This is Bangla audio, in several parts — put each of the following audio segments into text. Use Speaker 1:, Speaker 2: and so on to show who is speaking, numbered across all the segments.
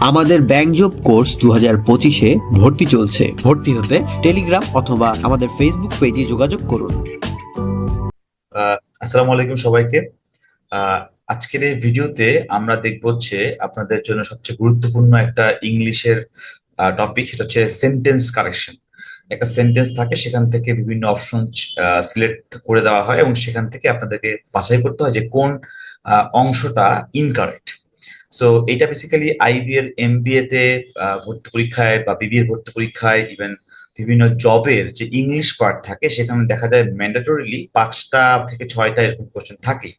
Speaker 1: আমাদের ব্যাংক জব কোর্স 2025-এ ভর্তি চলছে। ভর্তি হতে টেলিগ্রাম অথবা আমাদের ফেসবুক পেজে যোগাযোগ করুন।
Speaker 2: আসসালামু আলাইকুম সবাইকে। আহ, আজকের এই ভিডিওতে আমরা দেখব হচ্ছে আপনাদের জন্য সবচেয়ে গুরুত্বপূর্ণ একটা ইংলিশের টপিক, সেটা হচ্ছে সেন্টেন্স কারেকশন। একটা সেন্টেন্স থাকে, সেখান থেকে বিভিন্ন অপশন সিলেক্ট করে দেওয়া হয় এবং সেখান থেকে আপনাদেরকে বাছাই করতে হয় যে কোন অংশটা ইনকারেক্ট। সো এটা বেসিক্যালি আইবি এর এমবিএ তে ভর্তি পরীক্ষায় বা বিবি এর ভর্তি পরীক্ষায়, ইভেন বিভিন্ন জবের যে ইংলিশ পার্ট থাকে সেখানে দেখা যায় ম্যান্ডেটরিলি 5টা থেকে 6টা এরকম কোশ্চেন থাকে।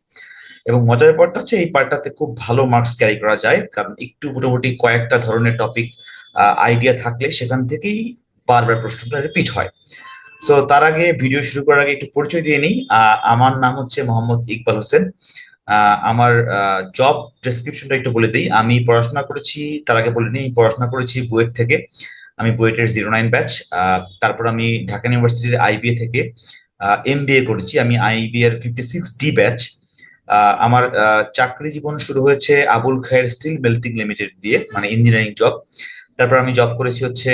Speaker 2: এবং মজার ব্যাপারটা হচ্ছে এই পার্টটাতে খুব ভালো মার্কস ক্যারি করা যায়, কারণ একটু মোটামুটি কয়েকটা ধরনের টপিক আইডিয়া থাকলে সেখান থেকেই বারবার প্রশ্নটা রিপিট হয়। সো তার আগে, ভিডিও শুরু করার আগে একটু পরিচয় দিয়ে নিই। আমার নাম হচ্ছে মোহাম্মদ ইকবাল হোসেন। আমার জব ডেসক্রিপশনটা একটু বলে দিই। আমি পড়াশোনা করেছি, তার আগে বলে নিই, পড়াশোনা করেছি বুয়েট থেকে। আমি বুয়েটের 09 ব্যাচ। তারপর আমি ঢাকা ইউনিভার্সিটির আইবিএ থেকে এমবিএ করেছি। আমি আইবিএ এর 56D ব্যাচ। আমার চাকরি জীবন শুরু হয়েছে আবুল খায়ের স্টিল মেল্টিং লিমিটেড দিয়ে, মানে ইঞ্জিনিয়ারিং জব। তারপর আমি জব করেছি হচ্ছে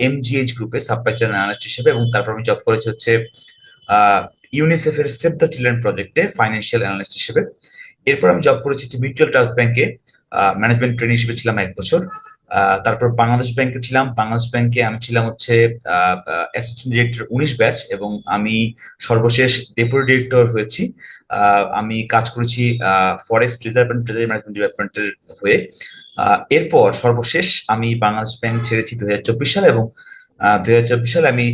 Speaker 2: এমজিএইচ গ্রুপে সাপ্লাই চেইন অ্যানালিস্ট হিসেবে, এবং তারপর আমি জব করেছি হচ্ছে ইউনিসেফের সেভ দ্য চিলড্রেন প্রজেক্টে ফাইন্যান্সিয়াল অ্যানালিস্ট হিসেবে। এরপর আমি জব করেছি মিউচুয়াল ট্রাস্ট ব্যাংকে, ম্যানেজমেন্ট ট্রেনিং হিসেবে ছিলাম 1 বছর। তারপর বাংলাদেশ ব্যাংকে ছিলাম। বাংলাদেশ ব্যাংকে আমি ছিলাম হচ্ছে অ্যাসিস্ট্যান্ট ডিরেক্টর 19 ব্যাচ, এবং আমি সর্বশেষ ডেপুটি ডিরেক্টর হয়েছি। আমি কাজ করেছি forest reserve and treasury management ডিপার্টমেন্টের হয়ে। এরপর সর্বশেষ আমি বাংলাদেশ ব্যাংক ছেড়েছি 2024 সালে, এবং 2024 সালে আমি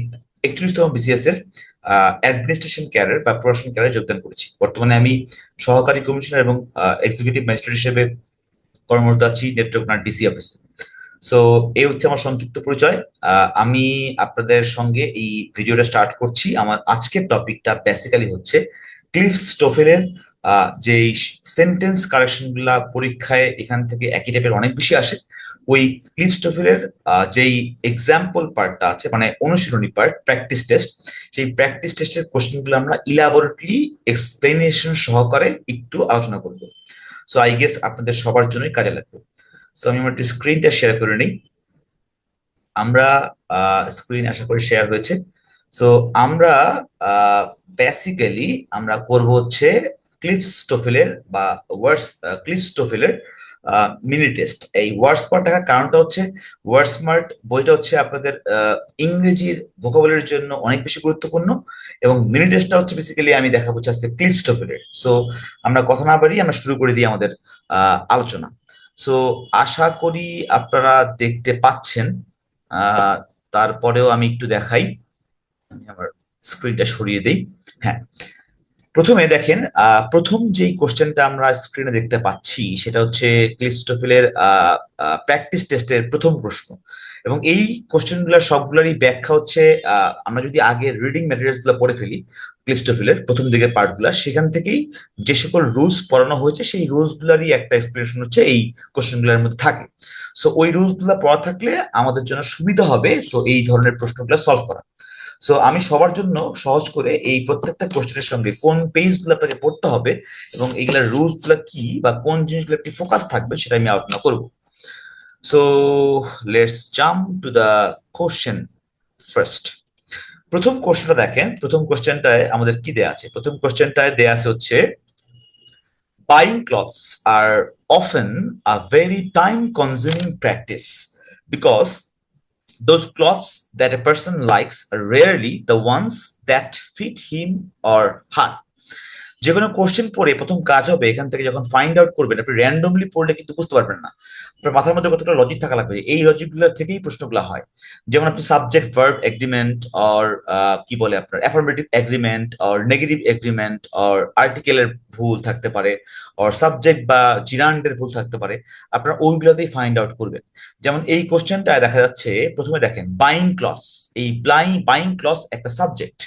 Speaker 2: 41তম বিসিএস এর অ্যাডমিনিস্ট্রেশন ক্যারিয়ার বা প্রশাসন ক্যারিয়ারে যোগদান করেছি। বর্তমানে আমি সহকারী কমিশনার এবং এক্সিকিউটিভ ম্যাজিস্ট্রেট হিসেবে কর্মরত আছি নেত্রকোনা ডিসি অফিসে। সো এই হচ্ছে আমার সংক্ষিপ্ত পরিচয়। আমি আপনাদের সঙ্গে এই ভিডিওটা স্টার্ট করছি। আমার আজকের টপিকটা বেসিক্যালি হচ্ছে ক্লিফ স্টোফেলের যে সেন্টেন্স কারেকশন গুলা পরীক্ষায় এখান থেকে একই টাইপের অনেক বেশি আসে। ওই ক্লিফ স্টোফেলের যেই এক্সাম্পল পার্টটা আছে, মানে অনুশীলনী পার্ট, প্র্যাকটিস টেস্ট, সেই প্র্যাকটিস টেস্টের কোশ্চেন গুলো আমরা ইলাবোরেটলি এক্সপ্লেনেশন সহকারে একটু আলোচনা করবো। সো আই গেস আপনাদের সবার জন্যই কাজে লাগবে। সো আমি আমার একটু স্ক্রিনটা শেয়ার করে নিই। আমরা স্ক্রিন আশা করি শেয়ার হয়েছে। সো আমরা বেসিক্যালি আমরা করব হচ্ছে ক্লিফ স্টোফেলের বা ওয়ার্ডস ক্লিফ স্টোফেলের মিনি টেস্ট। এই ওয়ার্ডস স্মার্ট টাকার কারণটা হচ্ছে ওয়ার্ড স্মার্ট বইটা হচ্ছে আপনাদের ইংরেজির ভোকাবুলারির জন্য অনেক বেশি গুরুত্বপূর্ণ, এবং মিনি টেস্টটা হচ্ছে বেসিক্যালি আমি দেখাবো হচ্ছে ক্লিফ স্টোফেলের। সো আমরা কথা না বাড়িয়ে আমরা শুরু করে দিই আমাদের আলোচনা। সো আশা করি আপনারা দেখতে পাচ্ছেন। আহ তারপরেও আমি একটু দেখাই, আমি আমার স্ক্রিনটা সরিয়ে দিই। হ্যাঁ, প্রথমে দেখেন, প্রথম যেই কোশ্চেনটা আমরা স্ক্রিনে দেখতে পাচ্ছি সেটা হচ্ছে ক্লিফস্টোফেলের প্র্যাকটিস টেস্টের প্রথম প্রশ্ন। এবং এই কোশ্চেনগুলোর সবগুলোরই ব্যাখ্যা হচ্ছে, আমরা যদি আগে রিডিং ম্যাটেরিয়ালস গুলো পড়ে ফেলি ক্লিফস্টোফেলের প্রথম দিকের পার্টগুলো, সেখান থেকেই যে সকল রুলস পড়ানো হয়েছে সেই রুলস গুলারই একটা এক্সপ্লেনেশন হচ্ছে এই কোশ্চেনগুলোর মধ্যে থাকে। সো ওই রুলস গুলো পড়া থাকলে আমাদের জন্য সুবিধা হবে তো এই ধরনের প্রশ্নগুলো সলভ করা। সো আমি সবার জন্য সহজ করে এই প্রত্যেকটা কোশ্চেনের সঙ্গে কোন পেজ গুলো আপনাকে পড়তে হবে এবং এগুলার রুলস গুলো কি বা কোন জিনিসগুলো একটি ফোকাস থাকবে সেটা আমি আলোচনা করব। So let's jump to the question first. প্রথম কোশ্চেনটা দেখেন, প্রথম কোশ্চেনটায় আমাদের কি দেয়া আছে? প্রথম কোশ্চেনটায় দেয়া আছে হচ্ছে buying clothes are often a very time consuming practice because those clothes that a person likes are rarely the ones that fit him or her. যে কোনো কোশ্চেন পড়ে প্রথম কাজ হবে এখান থেকে যখন ফাইন্ড আউট করবেন, আপনি র্যান্ডমলি পড়লে কিন্তু বুঝতে পারবেন না। আপনার মাথার মধ্যে কতটা লজিক থাকা লাগবে, এই লজিক গুলোর থেকেই প্রশ্নগুলো হয়। যেমন আপনি সাবজেক্ট ভার্ব এগ্রিমেন্ট অর কি বলে আপনার affirmative agreement or negative agreement or আর্টিকেলের ভুল থাকতে পারে, অর সাবজেক্ট বা জিরান্ডের ভুল থাকতে পারে, আপনার ওইগুলোতেই ফাইন্ড আউট করবেন। যেমন এই কোশ্চেনটায় দেখা যাচ্ছে, প্রথমে দেখেন বাইং ক্লজ, এই বাইং ক্লজ একটা সাবজেক্ট।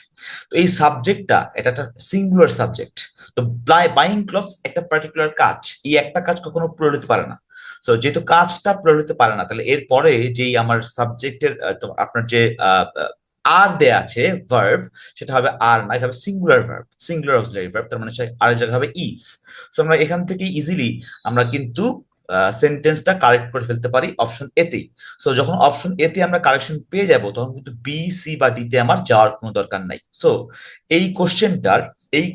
Speaker 2: তো এই সাবজেক্টটা এটা একটা সিঙ্গুলার সাবজেক্ট। তো বাইং ক্লজ একটা পার্টিকুলার কাজ, এই একটা কাজ কখনো পুরো হতে পারে না। তো যেহেতু কাজটা পুরো হতে পারে না, তাহলে এরপরে যেই আমার সাবজেক্টের আপনার যে আর দেয়া আছে ভার্ব, সেটা হবে আর না, এটা হবে singular verb, singular auxiliary verb, তার মানে আর এর জায়গা হবে ইজ। তো আমরা এখান থেকে ইজিলি আমরা কিন্তু সেন্টেন্সটা কারেক্ট করে ফেলতে পারি অপশন এতেই। সো যখন অপশন এতে আমরা কারেকশন পেয়ে যাব তখন কিন্তু বি, সি বা ডি তে আমার যাওয়ার কোনো দরকার নাই। সো এই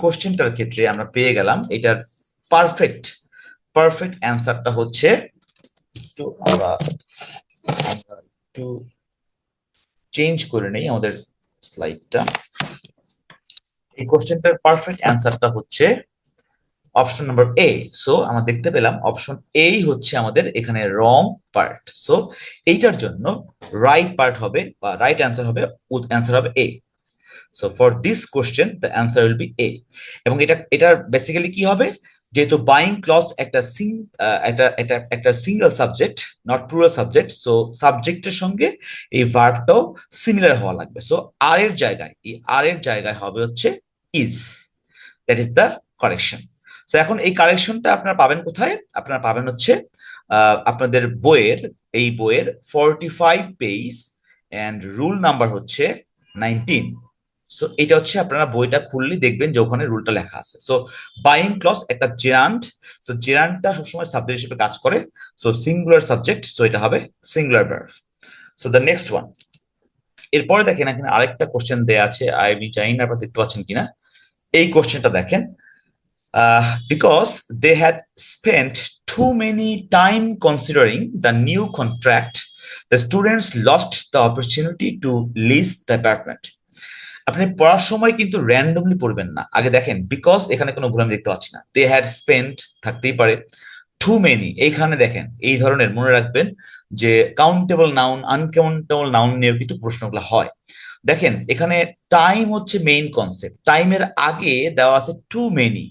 Speaker 2: কোশ্চেনটার ক্ষেত্রে আমরা পেয়ে গেলাম এটার পারফেক্ট পারফেক্ট অ্যান্সারটা হচ্ছে, একটু আমরা আমরা একটু চেঞ্জ করে নেই আমাদের স্লাইডটা। এই কোশ্চেনটার পারফেক্ট অ্যান্সারটা হচ্ছে অপশন নাম্বার এ। সো আমরা দেখতে পেলাম অপশন এ হচ্ছে আমাদের এখানে রং পার্ট। সো এইটার জন্য রাইট পার্ট হবে বা রাইট অ্যান্সার হবে A. So for this question the answer will be A. এবং এটার বেসিক্যালি কি হবে, যেহেতু বাইং ক্লজ একটা single subject, not plural subject, so সাবজেক্টের সঙ্গে এই ভার্বটাও সিমিলার হওয়া লাগবে। সো আর এর জায়গায় হবে হচ্ছে is. That is the correction. So এখন এই কারেকশনটা আপনারা পাবেন কোথায়? আপনারা পাবেন হচ্ছে আপনাদের এই বইয়ের 45 পেজ এন্ড রুল নাম্বার হচ্ছে 19। সো এটা হচ্ছে আপনারা বইটা খুললে দেখবেন যে ওখানে রুলটা লেখা আছে। সো বাইং ক্লজ একটা জেরান্ড, তো জেরান্ডটা সবসময় সাবজেক্ট হিসেবে কাজ করে। সো সিঙ্গুলার সাবজেক্ট, সো এটা হবে singular verb. So the next one, এরপরে দেখেন এখানে আরেকটা কোশ্চেন দেয়া আছে, আমি জানি না আপনারা দেখতে পাচ্ছেন কিনা। এই কোশ্চেনটা দেখেন, because they had spent too many time considering the new contract, the students lost the opportunity to lease the apartment. আপনি পড়ার সময় কিন্তু র্যান্ডমলি পড়বেন না, আগে দেখেন বিকজ এখানে কোনো ভুল আমি দেখতে পাচ্ছি না, দে হ্যাড স্পেন্ট থাকতেই পারে, টু মেনি এইখানে দেখেন এই ধরনের মনে রাখবেন যে কাউন্টেবল নাউন আনকাউন্টেবল নাউন নিয়ে কিন্তু প্রশ্নগুলো হয়। দেখেন এখানে টাইম হচ্ছে মেইন কনসেপ্ট, টাইমের আগে দেওয়া আছে টু মেনি।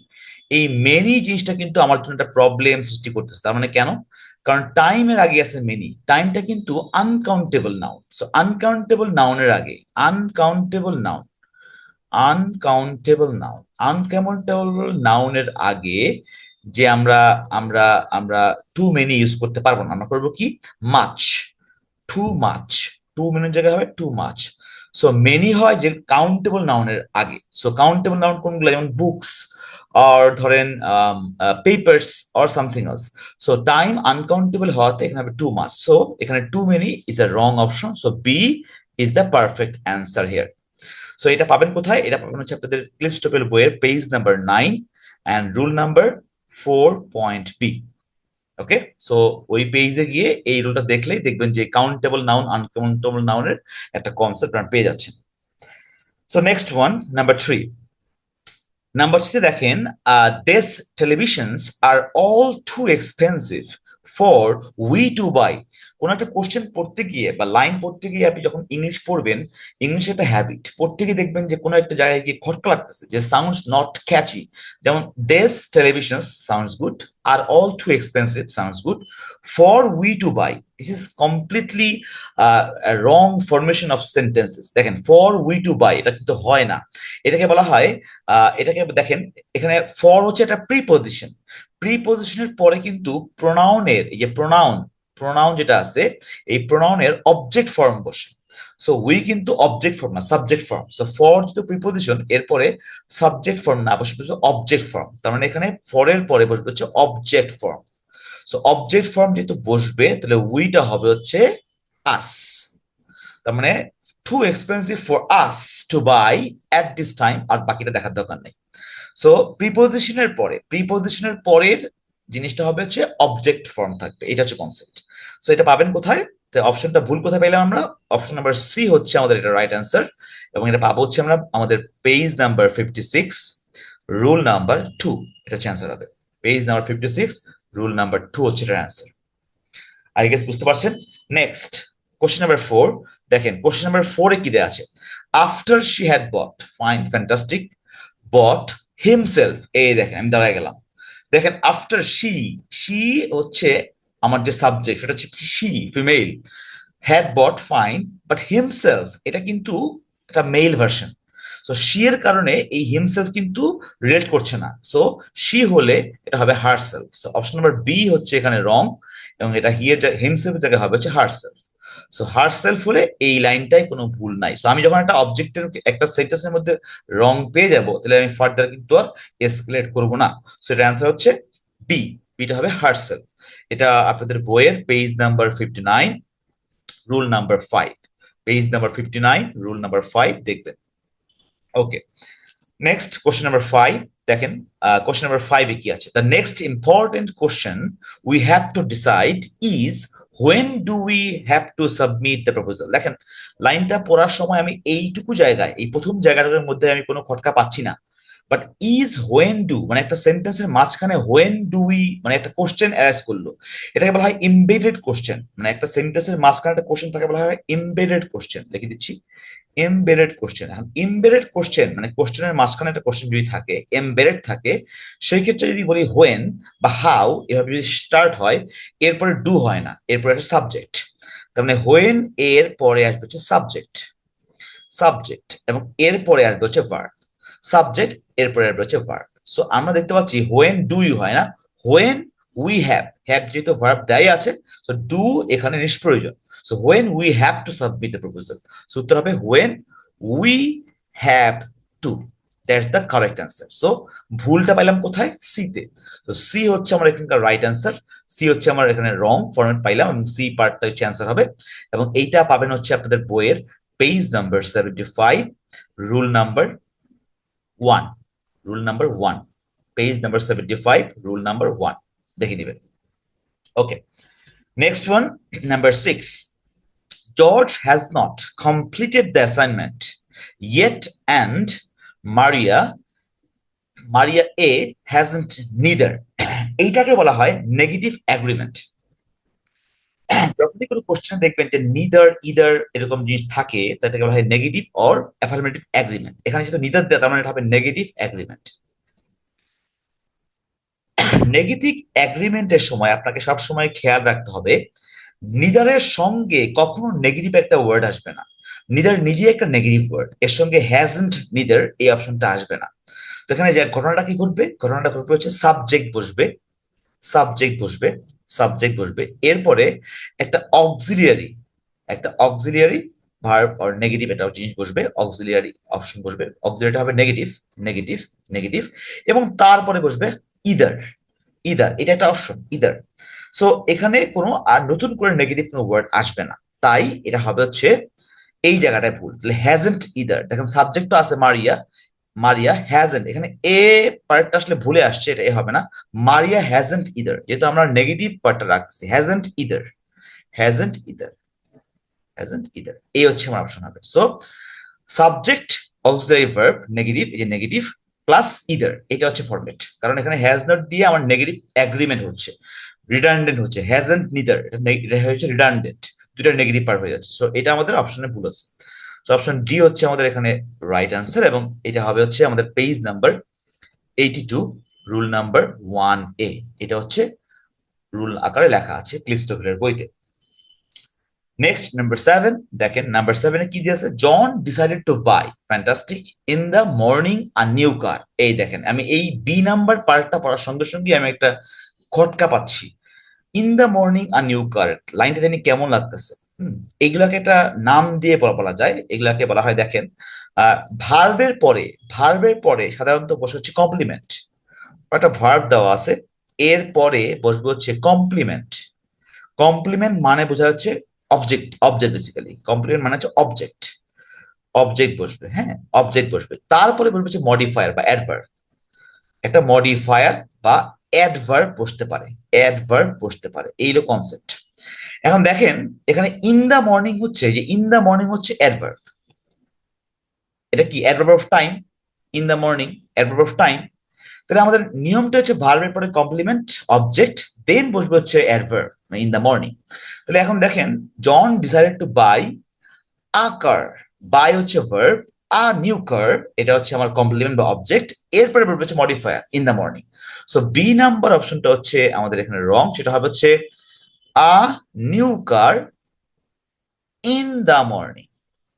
Speaker 2: এই মেনি জিনিসটা কিন্তু আমার জন্য একটা প্রবলেম সৃষ্টি করতেছে। তার মানে কেন? কারণ টাইমের আগে আছে মেনি, টাইমটা কিন্তু আনকাউন্টেবল নাউন। সো আনকাউন্টেবল নাউনের আগে আনকাউন্টেবল নাউন আনকাউন্টেবল নাউনের আগে যে আমরা আমরা আমরা টু মেনি ইউজ করতে পারবো না, আমরা করবো কি মাচ। টু মাচ, টু মেনির জায়গায় হবে টু মাচ। সো মেনি হয় যে কাউন্টেবল নাউনের আগে। সো কাউন্টেবল নাউন কোনগুলো? যেমন বুকস আর ধরেন papers or something else. So time uncountable হওয়াতে এখানে হবে টু মাচ। সো এখানে too many is a wrong option. So B is the perfect answer here. So এটা পাবেন কোথায়? এটা পাবেন হচ্ছে আপনাদের ক্লিপস্টপের বইয়ের page number 9 and rule number 4.b। Okay, so ওই পেজে গিয়ে এই রুলটা দেখলেই দেখবেন যে কাউন্টেবল নাউন আনকাউন্টেবল নাউনের একটা কনসেপ্ট আপনারা পেয়ে যাচ্ছেন। So next one, number 3। Number 3 দেখেন, this televisions are all too expensive for we to buy. কোন একটা কোশ্চেন পড়তে গিয়ে বা লাইন পড়তে গিয়ে আপনি যখন ইংলিশ পড়বেন, ইংলিশ একটা হ্যাবিট, পড়তে গিয়ে দেখবেন যে কোনো একটা জায়গায় গিয়ে খটকা লাগতেছে, যে সাউন্ডস নট ক্যাচি। যেমন this televisions sounds good, are all too expensive sounds good, for we to buy this is completely wrong formation of sentences. দেখেন ফর উই টু বাই এটা কিন্তু হয় না, এটাকে বলা হয় এটাকে দেখেন এখানে ফর হচ্ছে একটা প্রিপজিশন, প্রিপজিশনের পরে কিন্তু প্রোনাউনের এই যে প্রোনাউন যেটা আছে এই প্রোনাউনের অবজেক্ট ফর্ম বসে। সো উই কিন্তু অবজেক্ট ফর্ম না, সাবজেক্ট ফর্ম। সো ফর যেহেতু প্রিপজিশন, এরপরে সাবজেক্ট ফর্ম না, বসবে অবজেক্ট ফর্ম। তার মানে এখানে ফর এর পরে বসবে হচ্ছে object form. So object form যেহেতু বসবে তাহলে উইটা হবে হচ্ছে আস। তার মানে too expensive for us to buy at this time, আর বাকিটা দেখার দরকার নেই। সো প্রিপজিশনের পরের জিনিসটা হবে হচ্ছে অবজেক্ট ফর্ম থাকবে, এটা হচ্ছে কনসেপ্ট। সো এটা পাবেন কোথায়? অপশনটা ভুল কোথায় পেলাম আমরা? অপশন নাম্বার সি হচ্ছে আমাদের এটা রাইট অ্যান্সার, এবং এটা পাবো হচ্ছে আমরা আমাদের পেজ নাম্বার 56 রুল নাম্বার 2। এটা হচ্ছে অ্যান্সার হবে পেজ নাম্বার 56 রুল নাম্বার 2 হচ্ছে এটার অ্যান্সার। আই গেস বুঝতে পারছেন। Next question number 4। দেখেন কোশ্চেন নাম্বার 4 এ কি দেয়া আছে? After she had bought, fine, fantastic, but himself. এই দেখেন আমি দাঁড়ায় গেলাম। দেখেন আফটার শি হচ্ছে আমার যে সাবজেক্ট সেটা হচ্ছে she, female. Had bought, fine, but himself এটা কিন্তু একটা মেল ভার্সন। সো শি এর কারণে এই হিমসেলফ কিন্তু রিলেট করছে না। সো শি হলে এটা হবে herself. So option number B হচ্ছে এখানে রং, এবং এটা হিমসেলফের জায়গায় হবে হচ্ছে হারসেলফ। সো হারসেলফ হলে এই লাইনটাই কোনো ভুল নাই। সো আমি যখন একটা অবজেক্টের একটা সেন্টেন্সের মধ্যে রং পেয়ে যাব তাহলে আমি ফার্দার কিন্তু আর এসকেলেট করব না। সো এটার অ্যান্সার হচ্ছে বি, বিটা হবে হারসেলফ। এটা আপনাদের বইয়ের page number 59, rule number 5। Page number 59, rule number 5 দেখবেন। ওকে, নেক্সট কোশ্চেন নাম্বার 5 দেখেন। কোশ্চেন নাম্বার 5 এ কি আছে? The next important question we have to decide is when do we have to submit the proposal. দেখেন, লাইনটা পড়ার সময় আমি এইটুকু জায়গায়, এই প্রথম জায়গাটার মধ্যে আমি কোনো খটকা পাচ্ছি না। বাট ইজ হোয়েন ডু মানে একটা সেন্টেন্সের মাঝখানে হোয়েন ডু উই মানে একটা কোশ্চেন অ্যারাইজ করলো, এটাকে বলা হয় এমবেডেড কোশ্চেন। মানে একটা সেন্টেন্সের মাঝখানে একটা কোশ্চেন থাকে, বলা হয় এমবেডেড কোশ্চেন। লিখে দিচ্ছি, এমবেডেড কোশ্চেন। এখন এমবেডেড কোশ্চেন মানে কোশ্চেনের মাঝখানে একটা কোশ্চেন যদি থাকে, এমবেডেড থাকে, সেই ক্ষেত্রে যদি বলি হোয়েন বা হাউ এভাবে যদি স্টার্ট হয়, এরপরে ডু হয় না, এরপরে একটা সাবজেক্ট। তার মানে হোয়েন এর পরে আসবে হচ্ছে সাবজেক্ট, সাবজেক্ট, এবং এরপরে আসবে হচ্ছে ভার্ব। সাবজেক্ট, এরপরে আসবে হচ্ছে ভার্ব। সো আমরা দেখতে পাচ্ছি হোয়েন ডু ইউ হয় না, হোয়েন উই হ্যাভ, হ্যাভ যেহেতু ভার্ব দেয় আছে, সো ডু এখানে নিষ্প্রয়োজন। So when we have to submit the proposal, so উত্তর হবে when we have to. That's the correct answer. So ভুলটা পাইলাম কোথায়? সি তে। তো সি হচ্ছে আমার এখানকার রাইট অ্যান্সার। সি হচ্ছে আমার এখানে রং ফরম্যাট পাইলাম, এবং সি পার্টটা হচ্ছে অ্যান্সার হবে। এবং এইটা পাবেন হচ্ছে আপনাদের বইয়ের page number 75, rule number 1। Rule number 1, page number 75, rule number 1 দেখে নেবেন। Okay, next one, number 6। George has not completed the assignment yet and Maria Maria A hasn't neither। এইটাকে বলা হয় নেগেটিভ অ্যাগ্রিমেন্ট। যখনই কোনো কোশ্চেন দেখবেন যে নিদার ইদার এরকম জিনিস থাকে, তাকে বলা হয় নেগেটিভ অর অ্যাফার্মেটিভ অ্যাগ্রিমেন্ট। এখানে যেহেতু নিদার দেয়, তার মানে এটা হবে নেগেটিভ অ্যাগ্রিমেন্ট। নেগেটিভ অ্যাগ্রিমেন্টের সময় আপনাকে সব সময় খেয়াল রাখতে হবে, নিদারের সঙ্গে কখনো নেগেটিভ একটা ওয়ার্ড আসবে না। নিদার নিজে একটা নেগেটিভ ওয়ার্ড, এর সঙ্গে হ্যাজন্ট নিদার এই অপশনটা আসবে না। তো এখানে যে ঘটনাটা কি ঘটবে, ঘটনাটা ঘটবে হচ্ছে সাবজেক্ট বসবে, সাবজেক্ট বসবে, সাবজেক্ট বসবে, এরপরে একটা অক্সিলিয়ারি, একটা অক্সিলিয়ারি ভার্ব অর নেগেটিভ একটা জিনিস বসবে, অক্সিলিয়ারি অপশন বসবে, অক্সিলিয়ারিটা হবে নেগেটিভ, নেগেটিভ, নেগেটিভ, এবং তারপরে বসবে ইদার, ইদার এটা একটা অপশন, ইদার। সো এখানে কোনো আর নতুন করে নেগেটিভ কোনো ওয়ার্ড আসবে না, তাই এটা হবে হচ্ছে এই জায়গাটায় ভুল। তাহলে হ্যাজেন্ট ইদার, দেখেন সাবজেক্ট তো আছে মারিয়া, মারিয়া হ্যাজেন্ট, এখানে এ পার্টটা আসলে ভুলে আসছে, এটা এ হবে না, মারিয়া হ্যাজেন্ট ইদার, যেহেতু আমরা নেগেটিভ পার্টটা রাখছি, hasn't either, hasn't either, hasn't either, এই হচ্ছে আমার অপশন হবে। So subject auxiliary verb negative, এই যে নেগেটিভ প্লাস ইদার, এটা হচ্ছে ফরম্যাট। কারণ এখানে হ্যাজ নট দিয়ে আমার নেগেটিভ অ্যাগ্রিমেন্ট হচ্ছে, রিডান্ডেন্ট হচ্ছে, হ্যাজেন্ট নিদার এটা হচ্ছে রিডান্ডেন্ট, দুটো নেগেটিভ পার হয়ে যাচ্ছে। সো এটা আমাদের অপশনে ভুল আছে। সো অপশন ডি হচ্ছে আমাদের এখানে রাইট অ্যান্সার, এবং এটা হবে হচ্ছে আমাদের page number 82, rule number 1A। এটা হচ্ছে রুল আকারে লেখা আছে ক্লিফস্টোফিলের বইতে। নেক্সট নাম্বার 7 দেখেন, নাম্বার 7 এ কি দিয়েছে? John decided to buy fantastic in the morning a new car. এই দেখেন, আমি এই বি নাম্বার পার্টটা পড়ার সঙ্গে সঙ্গে আমি একটা খটকা পাচ্ছি। In the morning a new কার লাইনটা জানি কেমন লাগতেছে। এগুলাকে একটা নাম দিয়ে বলা যায়, এগুলাকে বলা হয়, দেখেন ভার্বের পরে, ভার্বের পরে সাধারণত বসে হচ্ছে কমপ্লিমেন্ট, একটা ভার্ব দেওয়া আছে, এর পরে বসবে হচ্ছে কমপ্লিমেন্ট। কমপ্লিমেন্ট মানে বোঝা যাচ্ছে অবজেক্ট, অবজেক্ট বেসিক্যালি কমপ্লিমেন্ট মানে হচ্ছে অবজেক্ট, অবজেক্ট বসবে, হ্যাঁ অবজেক্ট বসবে, তারপরে বসবে হচ্ছে মডিফায়ার বা অ্যাডভার্ব, একটা মডিফায়ার বা অ্যাডভার্ব বসতে পারে, অ্যাডভার্ব বসতে পারে, এইলো কনসেপ্ট। এখন দেখেন এখানে ইন দা মর্নিং হচ্ছে, যে ইন দা মর্নিং হচ্ছে অ্যাডভার্ব, এটা কি adverb of time, in the morning adverb of time. তাহলে আমাদের নিয়মটা হচ্ছে ভার্বের পরে কমপ্লিমেন্ট অবজেক্ট, দেন বসবে হচ্ছে অ্যাডভার্ব মানে ইন দা মর্নিং। তাহলে এখন দেখেন, John decided to buy a car, buy হচ্ছে ভার্ব, আ নিউ কার এটা হচ্ছে আমার কমপ্লিমেন্ট বা অবজেক্ট, এরপরে বসবে হচ্ছে modifier in the morning. So B number অপশনটা হচ্ছে আমাদের এখানে রং, সেটা হবে হচ্ছে a new car in the morning,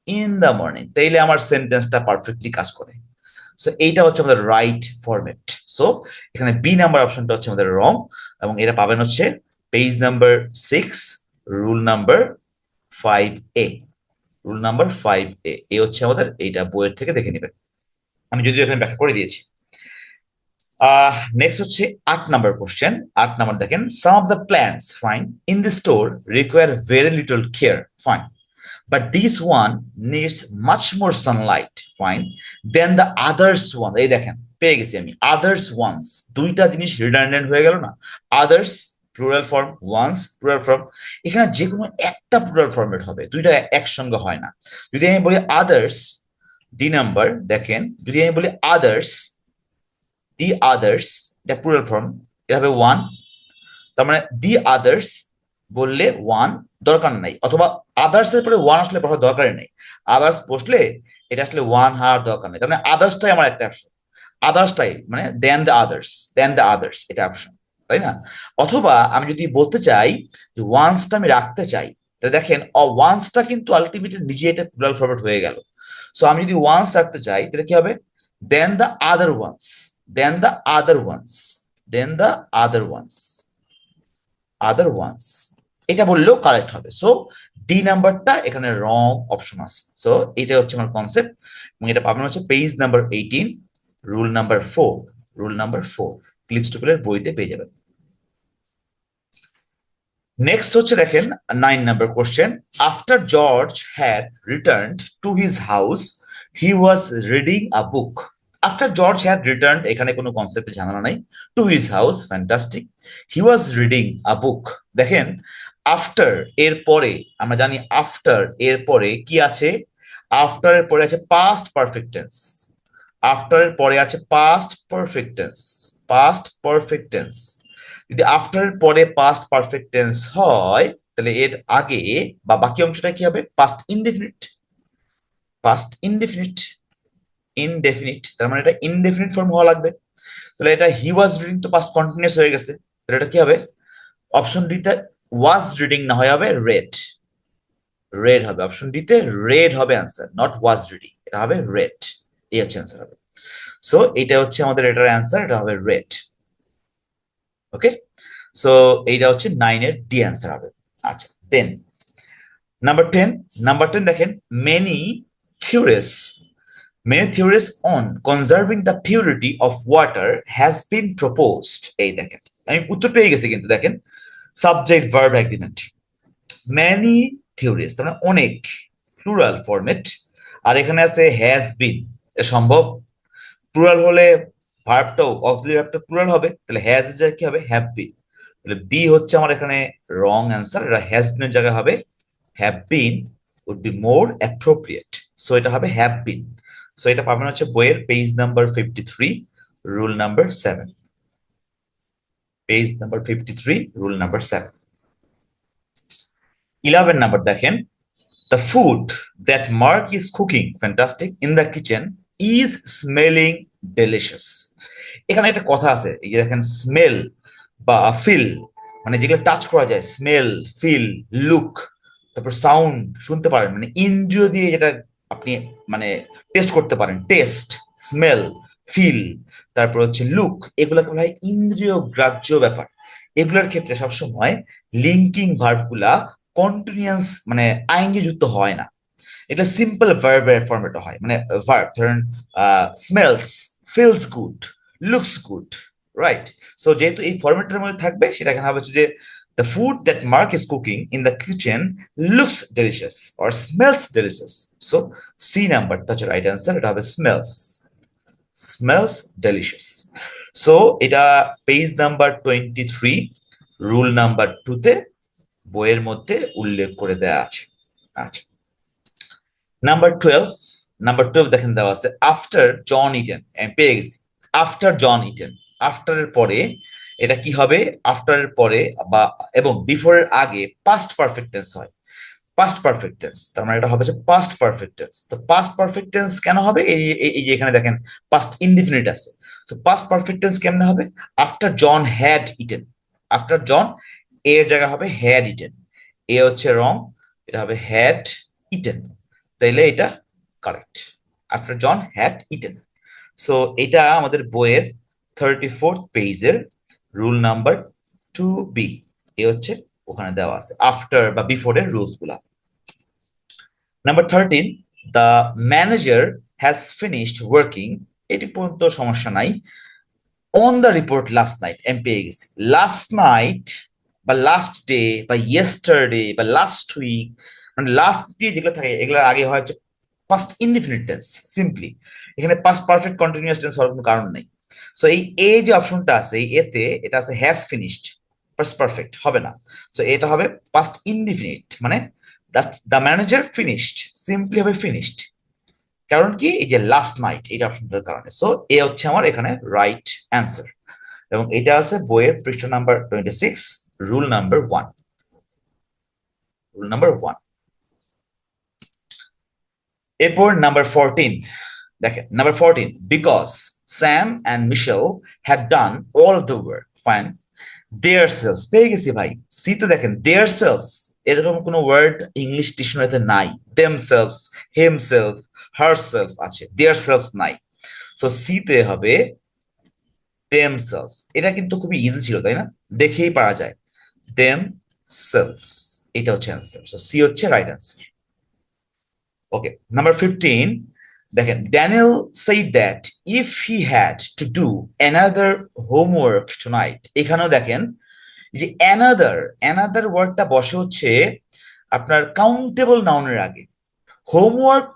Speaker 2: in the morning, তাইলে আমার সেন্টেন্সটা পারফেক্টলি কাজ করে। সো এইটা হচ্ছে আমাদের রাইট ফরম্যাট। সো এখানে বি নাম্বার অপশনটা হচ্ছে আমাদের রং, এবং এটা পাবেন হচ্ছে page number 6, rule number 5A, rule number 5A এ হচ্ছে আমাদের, এইটা বইয়ের থেকে দেখে নেবেন, আমি যদিও এখানে ব্যাখ্যা করে দিয়েছি। নেক্সট হচ্ছে 8 নাম্বার কোশ্চেন। 8 নাম্বার দেখেন, some of the plants fine in the store require very little care fine, but this one needs much more sunlight fine than the others one। এই দেখেন পেয়ে গেছি আমি, others ones, দুইটা জিনিস রিডান্ডেন্ট হয়ে গেল না? others plural form, ones plural form, এখানে যে কোনো একটা প্লুরাল ফর্মেট হবে, দুইটা একসঙ্গে হয় না। যদি আমি বলি others, ডি নাম্বার দেখেন, যদি আমি বলি others, দি others, এটা প্লুরাল ফর্ম, এটা হবে ওয়ান। তার মানে দি আদার্স বললে ওয়ান দরকার নাই, অথবা আদার্স এর পরে ওয়ান আসলে বসার দরকারই নেই। আদার্স বসলে এটা আসলে ওয়ান হওয়ার দরকার নেই, তার মানে আদার্সটাই আমার একটা অপশন। আদার্সটাই মানে then the others, then the others এটা অপশন, তাই না? অথবা আমি যদি বলতে চাই যে ওয়ান্সটা আমি রাখতে চাই, তাহলে দেখেন ওয়ান্সটা কিন্তু আলটিমেটলি নিজে এটা প্লুরাল ফরম্যাট হয়ে গেল। সো আমি যদি ওয়ান্স রাখতে চাই তাহলে কি হবে? Then the other ones, then the other ones, then the other ones, other ones, এটা বললেও কারেক্ট হবে। সো ডি নাম্বারটা এখানে রং অপশন আছে। সো এটা হচ্ছে আমার কনসেপ্ট, এবং এটা পাবেন হচ্ছে page number 18, rule number 4, rule number 4 Cliffs টুপেলের বইতে পেয়ে যাবেন। নেক্সট হচ্ছে দেখেন 9 নাম্বার question, after George had returned to his house he was reading a book. After George had returned, এখানে কোনো কনসেপ্টে ঝামেলা নাই। To his house, fantastic. He was reading a book, দেখেন আফটার এর পরে, আমরা জানি আফটার এর পরে কি আছে? আফটার এর পরে আছে পাস্ট পারফেক্ট টেন্স, আফটার এর পরে আছে past perfect tense, past perfect tense. যদি আফটার এর পরে পাস্ট পারফেক্ট টেন্স হয় তাহলে এর আগে বা বাকি অংশটা কি হবে? Past indefinite, past indefinite, indefinite, তার মানে এটা ইনডেফিনিট ফর্ম হওয়া লাগবে। তাহলে এটা হি ওয়াজ রিডিং তো পাস্ট কন্টিনিউয়াস হয়ে গেছে, তাহলে এটা কি হবে? অপশন ডিতে ওয়াজ রিডিং না হয়ে হবে রেড, রেড হবে। অপশন ডিতে রেড হবে অ্যান্সার, নট ওয়াজ রিডিং, এটা হবে রেড, এই হচ্ছে অ্যান্সার হবে। সো এটা হচ্ছে আমাদের এটার অ্যান্সার, এটা হবে রেড। ওকে, সো এইটা হচ্ছে 9 এর ডি অ্যান্সার হবে। আচ্ছা, দেন নাম্বার 10, নাম্বার 10 দেখেন, many theories, many theories on conserving the purity of water has been proposed। এই দেখেন আমি উত্তর পেয়ে গেছি, কিন্তু দেখেন subject verb agreement, many theories তার মানে অনেক, প্লুরাল ফরম্যাট, আর এখানে আছে হ্যাজ বিন, এটা সম্ভব? প্লুরাল হলে ভার্বটাও, অক্সিলারি ভার্বটা প্লুরাল হবে, তাহলে হ্যাজ এর জায়গায় কি হবে? Have been. তাহলে বি হচ্ছে আমার এখানে রং অ্যান্সার, এটা হ্যাজ বিন এর জায়গায় হবে have been, would be more appropriate, so এটা হবে হ্যাভ বিন। সো এটা পাবেন হচ্ছে বইয়ের page number 53, rule number 7, page number 53, rule number 7। 11 number দেখেন, the food that Mark is cooking, fantastic, in the kitchen is smelling delicious। এখানে একটা কথা আছে, এই যে দেখেন স্মেল বা ফিল, মানে যেগুলো টাচ করা যায়, স্মেল, ফিল, লুক, তারপর সাউন্ড শুনতে পারেন, মানে ইন্দ্রিয় দিয়ে যেটা আপনি মানে টেস্ট করতে পারেন, টেস্ট, স্মেল, ফিল, তারপর হচ্ছে লুক, এগুলোকে বলা হয় ইন্দ্রিয় গ্রাহ্য ব্যাপার। এগুলোর ক্ষেত্রে সবসময় লিঙ্কিং ভার্বগুলা কন্টিনিউয়াস মানে আইনজি যুক্ত হয় না, এটা সিম্পল ভার্বের ফরম্যাটে হয়। মানে ভার্ব ধরেন smells, feels good, looks good, right? So যেহেতু এই ফরম্যাটের মধ্যে থাকবে, সেটা এখানে হবে যে the food that Mark is cooking in the kitchen looks delicious or smells delicious। So C number, that's the right answer, এটা হবে smells, smells delicious। So এটা পেজ নাম্বার 23, রুল নাম্বার 2 তে বইয়ের মধ্যে উল্লেখ করে দেওয়া আছে। আচ্ছা, নাম্বার 12, নাম্বার 12 দেখেন দেওয়া আছে, আফটার জন ইটেন, আমি পেয়ে গেছি। আফটার জন ইটেন, আফটার এর পরে এটা কি হবে? আফটার এর পরে বা এবং বিফোর এর আগে পাস্ট পারফেক্ট টেন্স হয়, পাস্ট পারফেক্ট টেন্স, তার মানে এটা হবে যে পাস্ট পারফেক্ট টেন্স। তো পাস্ট পারফেক্ট টেন্স কেন হবে? এই যে এখানে দেখেন পাস্ট ইনডিফিনিট আছে, তো পাস্ট পারফেক্ট টেন্স কেমনে হবে? After John had eaten, after John এর জায়গা হবে হ্যাড ইটেন, এ হচ্ছে রং, এটা হবে হ্যাড ইটেন, তাইলে এটা correct, after John had eaten. So এটা আমাদের বইয়ের 34th পেজের রুল নাম্বার 2B, এ হচ্ছে ওখানে দেওয়া আছে আফটার বা বিফোর এর রুলস গুলা। Number 13, the manager has finished working, এটি পর্যন্ত সমস্যা নাই। On the report last night আমি পেয়ে গেছি। লাস্ট নাইট বা লাস্ট ডে বা ইয়েস্টারডে বা লাস্ট উইক, মানে লাস্ট দিয়ে যেগুলো থাকে এগুলোর আগে হয় হচ্ছে পাস্ট ইনডিফিনিট টেন্স সিম্পলি। এখানে পাস্ট পারফেক্ট কন্টিনিউয়াস টেন্স হওয়ার কোনো কারণ নেই। সো এই এ যে অপশনটা আছে এই এতে এটা আছে হ্যাজ ফিনিশড, পাস্ট পারফেক্ট হবে না। সো এটা হবে পাস্ট ইনডিফিনিট, মানে দ্য ম্যানেজার ফিনিশড, সিম্পলি হবে ফিনিশড। কারণ কি এই যে লাস্ট নাইট এই অপশনটার কারণে। সো এ হচ্ছে আমার এখানে রাইট অ্যান্সার, এবং এটা আছে বইয়ের পৃষ্ঠা number 26, rule number 1। Rule number 1। এরপর নাম্বার 14 দেখেন, number 14, because Sam and Michelle had done all of the work fine their selves. পেয়ে গেছি ভাই। সি তে দেখেন দেয়ার সেলস এরকম কোনো ওয়ার্ড ইংলিশ ডিকশনারিতে নাই। দেম সেলস, হেম সেলফ, হার সেলফ আছে, দেয়ার সেলস নাই। সো সি তে হবে দেম সেলস। এটা কিন্তু খুবই ইজি ছিল তাই না, দেখেই পারা যায়। দেম সেলস, এটা হচ্ছে অ্যান্সার। সো সি হচ্ছে রাইট অ্যান্সার। ওকে, নাম্বার 15 দেখেন, Daniel said that if he had to do another homework tonight, এখানেও দেখেন যে অ্যানাদার ওয়ার্ডটা বসে হচ্ছে আপনার কাউন্টেবল নাউনের আগে। হোমওয়ার্ক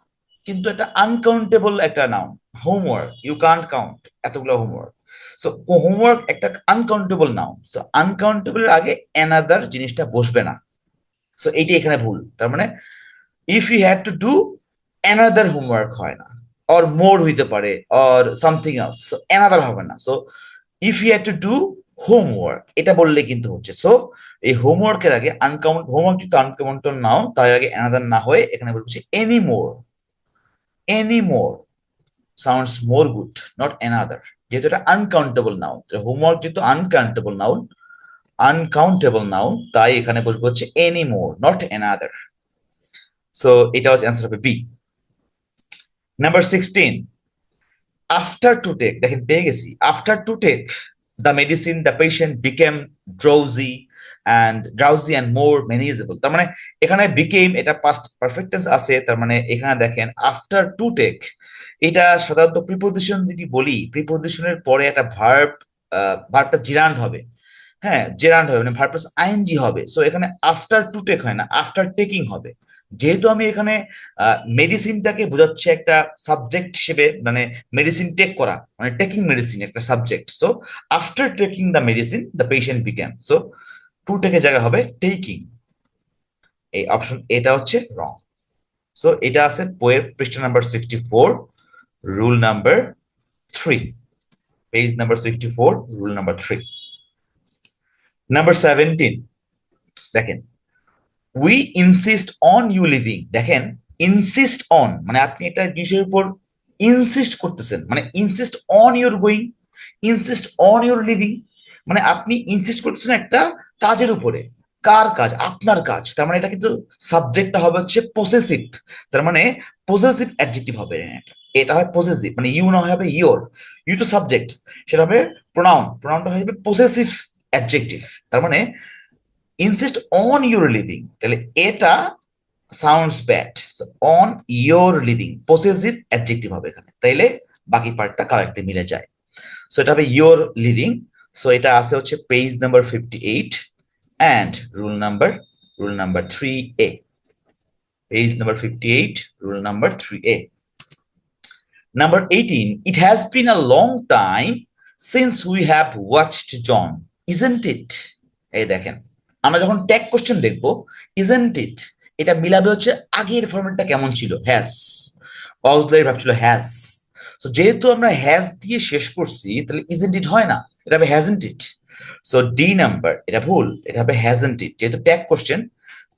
Speaker 2: কিন্তু একটা আনকাউন্টেবল একটা noun. Homework you can't count এতগুলো হোমওয়ার্ক। সো হোমওয়ার্ক একটা আনকাউন্টেবল নাউন, সো আনকাউন্টেবলের আগে অ্যানাদার জিনিসটা বসবে না। সো এইটা এখানে ভুল। তার মানে if you had to do another homework হয় না, অর মোর হইতে পারে, or something else. So another হবে না। So if you had to do homework এটা বললে কিন্তু হচ্ছে। সো এই হোমওয়ার্কের আগে আনকাউন্ট, হোমওয়ার্ক যদি আনকাউন্টেবল নাও তার আগে অ্যানাদার না হয়ে এখানে বলছে any more. Any more sounds more good, not another, যেহেতু এটা আনকাউন্টেবল নাউন। হোমওয়ার্ক যেহেতু আনকাউন্টেবল নাউন তাই এখানে বসবে হচ্ছে any more, not another. So এটা হচ্ছে অ্যান্সার হবে B. Number 16, after to take দেখেন পেয়ে গেছি। After to take the medicine the patient became drowsy and more manageable. তার মানে এখানে বিকেম এটা পাস্ট পারফেক্ট টেন্স আছে। তার মানে এখানে দেখেন আফটার টু টেক এটা সাধারণত প্রিপোজিশন যদি বলি, প্রিপোজিশনের পরে একটা ভার্বটা জিরান্ড হবে। হ্যাঁ, জেরান্ড হবে, মানে ভার্ব প্লাস আইএনজি হবে। সো এখানে আফটার টু টেক হয় না, আফটার টেকিং হবে। যেহেতু আমি এখানে মেডিসিনটাকে বোঝাচ্ছে একটা সাবজেক্ট হিসেবে, মানে মেডিসিন টেক করা মানে টেকিং মেডিসিন একটা subject. So after taking the medicine the patient became. So to টেকের জায়গা হবে টেকিং। এই অপশন এটা হচ্ছে রং। সো এটা আছে বইয়ের পৃষ্ঠা number 64, rule number 3, page number 64, rule number 3। Number 17 দেখেন, we insist on you living. দেখেন ইনসিস্ট অন মানে আপনি একটা জিনিসের উপর ইনসিস্ট করতেছেন, মানে insist on your going, insist on your living, মানে আপনি ইনসিস্ট করতেছেন একটা কাজের উপরে। কার কাজ? আপনার কাজ। তার মানে এটা কিন্তু সাবজেক্টটা হবে হচ্ছে পসেসিভ। তার মানে পসেসিভ অ্যাডজেক্টিভ হবে এটা। এটা হয় পসেসিভ, মানে ইউ না হবে ইয়োর, ইউ তো সাবজেক্ট, সেটা হবে প্রোনাউন, প্রোনাউনটা হবে পসেসিভ অ্যাডজেক্টিভ। তার মানে ইনসিস্ট অন ইউর লিভিং, তাহলে এটা sounds bad. On your living possessive adjective হবে এখানে, তাইলে বাকি পার্টটা কারেক্টলি মিলে যায়। সো এটা হবে ইয়োর লিভিং। সো এটা আছে হচ্ছে page number 58 and rule number 3A, page number 58, rule number 3A। Number 18, it has been a long time since we have watched John, isn't it? এই দেখেন, আমরা যখন ট্যাগ কোশ্চেন দেখবো isn't it এটা মিলাবে হচ্ছে আগের ফরম্যাটটা কেমন ছিল। হ্যাজ, অক্সিলারি ভার্ব ছিল হ্যাজ। সো যেহেতু আমরা হ্যাজ দিয়ে শেষ করছি তাহলে isn't it হয় না, এটা হবে hasn't it। So D number এটা ভুল, এটা হবে hasn't it। যেহেতু ট্যাগ কোশ্চেন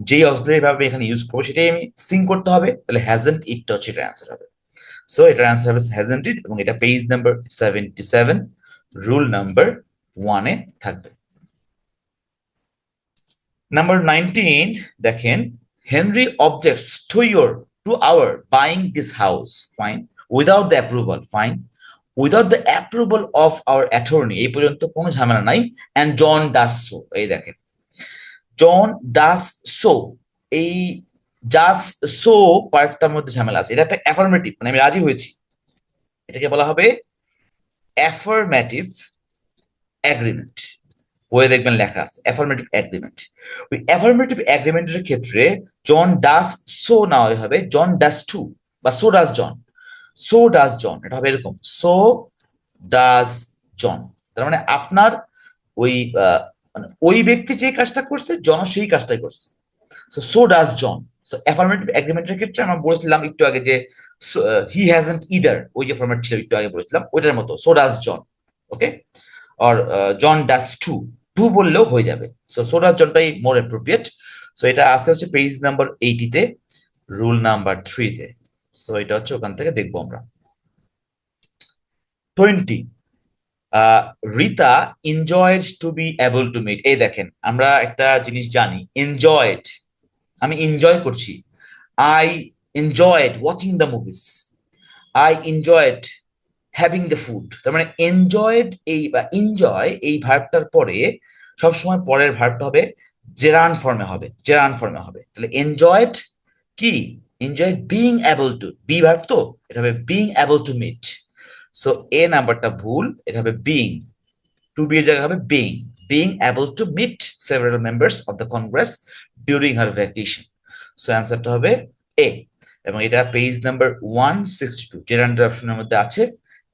Speaker 2: যেই অক্সিলারি ভার্ব এখানে ইউজ করবো সেটাই আমি সিং করতে হবে, তাহলে hasn't it হচ্ছে এটা অ্যান্সার হবে। সো এটার অ্যান্সার হবে hasn't it, এবং এটা পেজ নাম্বার 77, রুল নাম্বার 1 এ থাকবে। নাম্বার 19 দেখেন, Henry objects to our buying this house fine without the approval, fine without the approval of our attorney. এই পর্যন্ত কোনো ঝামেলা নাই। অ্যান্ড জন ডাস সো, এই দেখেন জন ডাস সো, এই জাস্ট সো পার্টটার মধ্যে ঝামেলা আছে। এটা একটা অ্যাফার্মেটিভ, মানে আমি রাজি হয়েছি, এটাকে বলা হবে অ্যাফার্মেটিভ অ্যাগ্রিমেন্ট, বইয়ে দেখবেন লেখা আছে অ্যাফার্মেটিভ এগ্রিমেন্ট। ওই অ্যাফার্মেটিভ এগ্রিমেন্টের ক্ষেত্রে জন ডাজ সো না হবে জন ডাজ টু, বা so does John, so does John, এটা হবে এরকম সো ডাজ জন। তার মানে আপনার ওই মানে ওই ব্যক্তি যে কাজটা করছে জন সেই কাজটাই করছে। So does John. সো অ্যাফার্মেটিভ এগ্রিমেন্টের ক্ষেত্রে আমরা বলেছিলাম একটু আগে যে হি হ্যাজন্ট ইদার, ওই যে ফরম্যাট ছিল একটু আগে বলেছিলাম ওইটার মতো সো ডাজ জন। ওকে, আর জন ডাজ টু, টু বললেও হয়ে যাবে। সো ডাজ জনটাই মোর অ্যাপ্রোপ্রিয়েট। সো এটা আসতে হচ্ছে পেজ নাম্বার 80-তে, রুল নাম্বার 3-তে। সো এটা হচ্ছে ওখান থেকে দেখবো আমরা। 20, Rita enjoyed to be able to meet. এই দেখেন আমরা একটা জিনিস জানি, এনজয়েড, আমি এনজয় করছি, I enjoyed watching the movies, I enjoyed having the food. তার মানে এনজয়েড এই বা এনজয় এই ভার্বটার পরে সবসময় পরের ভার্বটা হবে জেরান ফর্মে হবে, জেরান ফর্মে হবে। তাহলে এনজয়েড কি, enjoyed being able to, be verb তো, এটা হবে being able to meet. So A নাম্বারটা ভুল, এটা হবে বিং, টু বি এর জায়গায় হবে being, being able to meet several members of the Congress during her vacation. So অ্যান্সারটা হবে এ, এবং এটা পেজ নাম্বার 162 জেরান্ডার অপশনের মধ্যে আছে,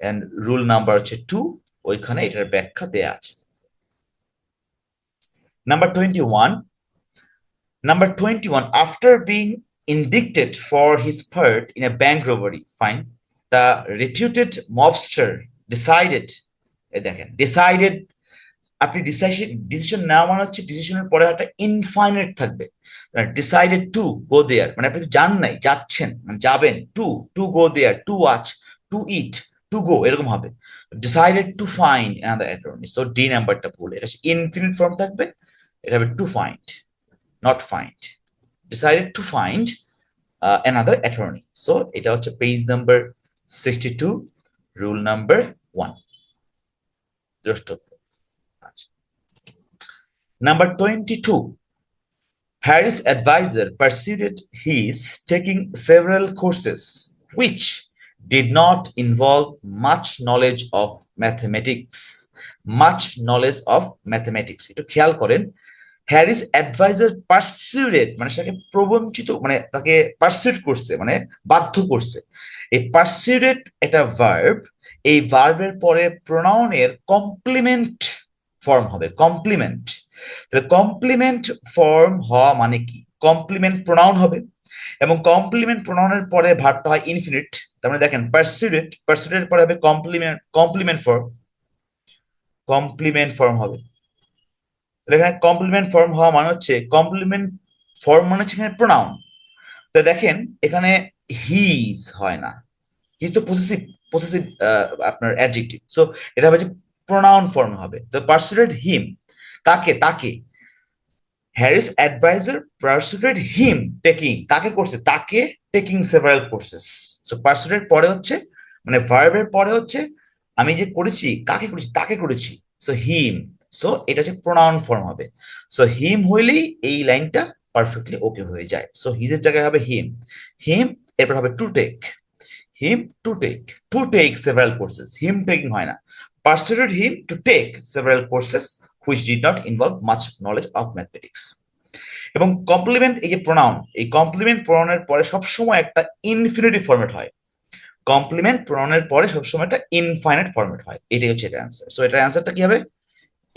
Speaker 2: এন্ড রুল নাম্বার হচ্ছে 2, ওইখানে এটার ব্যাখ্যা দেয়া আছে। Number 21, number 21, after being indicted for his part in a bank robbery, fine, the reputed mobster decided, দেখেন decided, আপনি ডিসিশন নেওয়া মানে হচ্ছে ডিসিশনের পরে একটা ইনফাইনাইট থাকবে। ডিসাইডেড টু গো দেয়ার মানে আপনি যান নাই, যাচ্ছেন মানে যাবেন, to to go there, to watch, to eat, to go, এরকম হবে। Decided to find another attorney. So D নাম্বারটা ভুল, এটা ইনফিনিট ফর্ম থাকবে, এটা হবে to find, not find. Decided to find another attorney. So এটা হচ্ছে পেজ নাম্বার 62, রুল নাম্বার 1, দ্রষ্টব্য। Number 22, Harry's advisor persuaded his taking several courses which did not involve much knowledge of mathematics. Much knowledge of mathematics. একটু খেয়াল করেন, হ্যারিস অ্যাডভাইজার পারসুয়েড মানে তাকে প্রবঞ্চিত, মানে তাকে পারসুয়েড করছে মানে বাধ্য করছে। এই পারসুয়েড একটা ভার্ব, এই ভার্বের পরে প্রোনাউনের কমপ্লিমেন্ট ফর্ম হবে, কমপ্লিমেন্ট। তাহলে কমপ্লিমেন্ট ফর্ম হওয়া মানে কি, কমপ্লিমেন্ট প্রোনাউন হবে, এবং কমপ্লিমেন্ট প্রোনাউনের পরে ভার্বটা হয় ইনফিনিট। তার মানে দেখেন পারসুয়েড, পারসুয়েডের পরে হবে complement, complement form, complement form হবে। এখানে কমপ্লিমেন্ট ফর্ম হওয়া মানে হচ্ছে, কমপ্লিমেন্ট ফর্ম মানে হচ্ছে এখানে প্রোনাউন। তো দেখেন এখানে হিজ হয় না, হিজ তো পসেসিভ, পসেসিভ আপনার অ্যাডজেক্টিভ। সো এটা হবে যে প্রোনাউন ফর্ম হবে। তো পারসুয়েড হিম, কাকে, তাকে, হ্যারিস অ্যাডভাইজার পারসুয়েড হিম টেকিং, কাকে করছে, তাকে, taking several courses. So persuade পরে হচ্ছে মানে ভার্বের পরে হচ্ছে আমি যে করেছি, কাকে করেছি, তাকে করেছি, সো হিম। সো এটা হচ্ছে প্রোনাউন ফর্ম হবে। সো হিম হইলেই এই লাইনটা পারফেক্টলি ওকে হয়ে যায়। সো হিজের জায়গায় হবে হিম, হিম, এরপর হবে to take, him to take, to take several courses, him taking হয় না, persuaded him to take several courses which did not involve much knowledge of mathematics. এবং কমপ্লিমেন্ট এই যে প্রোনাউন, এই কমপ্লিমেন্ট প্রোনাউনের পরে সবসময় একটা ইনফিনিটিভ ফরম্যাট হয়, কমপ্লিমেন্ট প্রোনাউনের পরে সবসময় একটা ইনফাইনাইট ফরম্যাট হয়। এটাই হচ্ছে এটা অ্যান্সার। সো এটার অ্যান্সারটা কি হবে,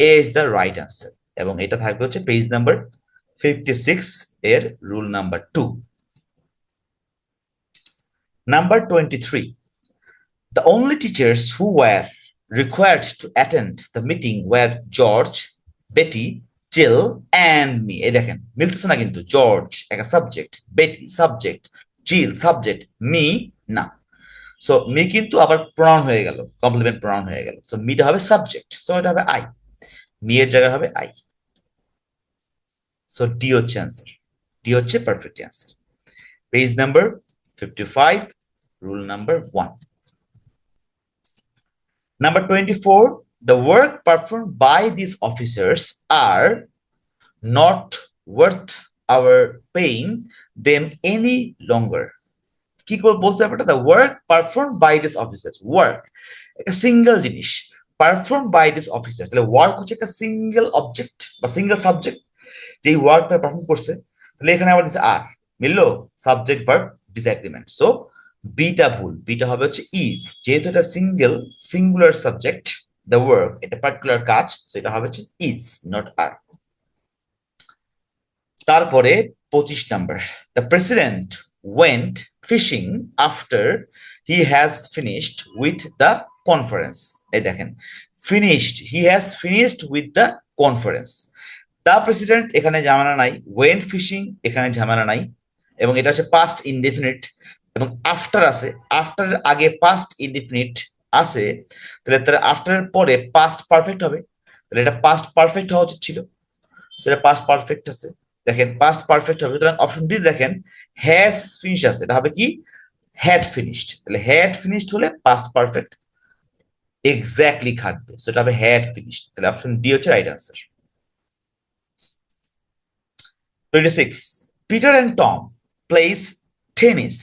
Speaker 2: এ ইজ দ্য রাইট অ্যান্সার, এবং এটা থাকবে হচ্ছে পেজ নাম্বার 56 এর rule number 2। Number 23, the only teachers who were required to attend the meeting were George, Betty, Jill and me. এই দেখেন মিলতেছে না কিন্তু, জর্জ একটা সাবজেক্ট, বেটি সাবজেক্ট, জিল সাবজেক্ট, মি না। সো মি কিন্তু আবার প্রোনাউন হয়ে গেল, কমপ্লিমেন্ট প্রোনাউন হয়ে গেল। সো মিটা হবে সাবজেক্ট, সো এটা হবে আই, মি এর জায়গায় হবে আই। সো ডি হচ্ছে অ্যান্সার, ডি হচ্ছে perfect answer. Page number 55, rule number 1। Number 24, the work performed by these officers are not worth our paying them any longer. কি করে বলতে ব্যাপারটা, the work performed by these officers, work একটা সিঙ্গেল জিনিস, পারফর্ম বাই দিস অফিসার, তাহলে ওয়ার্ক হচ্ছে একটা সিঙ্গেল অবজেক্ট বা সিঙ্গেল সাবজেক্ট, যেই ওয়ার্ক তারা পারফর্ম করছে, তাহলে এখানে আবার দিচ্ছে আর, মিললো, সাবজেক্ট ভার্ব ডিসএগ্রিমেন্ট। সো বিটা ভুল, বিটা হবে হচ্ছে ইজ, যেহেতু এটা সিঙ্গুলার সাবজেক্ট, দ্য ওয়ার্ক এটা পার্টিকুলার কাজ, সো এটা হবে হচ্ছে ইজ, নট আর। তারপরে 25 number, the president went fishing after he has finished with the conference. এই দেখেন, finished, he has finished with the conference. The president এখানে ঝামেলা নাই, ওয়েন্ট ফিশিং এখানে ঝামেলা নাই, এবং এটা হচ্ছে পাস্ট ইনডেফিনিট, এবং আফটার আছে, আফটার আগে পাস্ট ইনডেফিনিট আছে, তাহলে তার আফটারের পরে পাস্ট পারফেক্ট হবে, তাহলে এটা পাস্ট পারফেক্ট হওয়া উচিত ছিল, সেটা পাস্ট পারফেক্ট আছে। দেখেন পাস্ট পারফেক্ট হবে, সুতরাং অপশন ডি দেখেন হ্যাজ ফিনিশ আছে, এটা হবে কি হ্যাড ফিনিশড, তাহলে হ্যাড ফিনিশড হলে পাস্ট পারফেক্ট এক্স্যাক্টলি খাটবে, সেটা হবে হ্যাড ফিনিশড, তাহলে অপশন ডি হচ্ছে right answer. 26, Peter and Tom plays tennis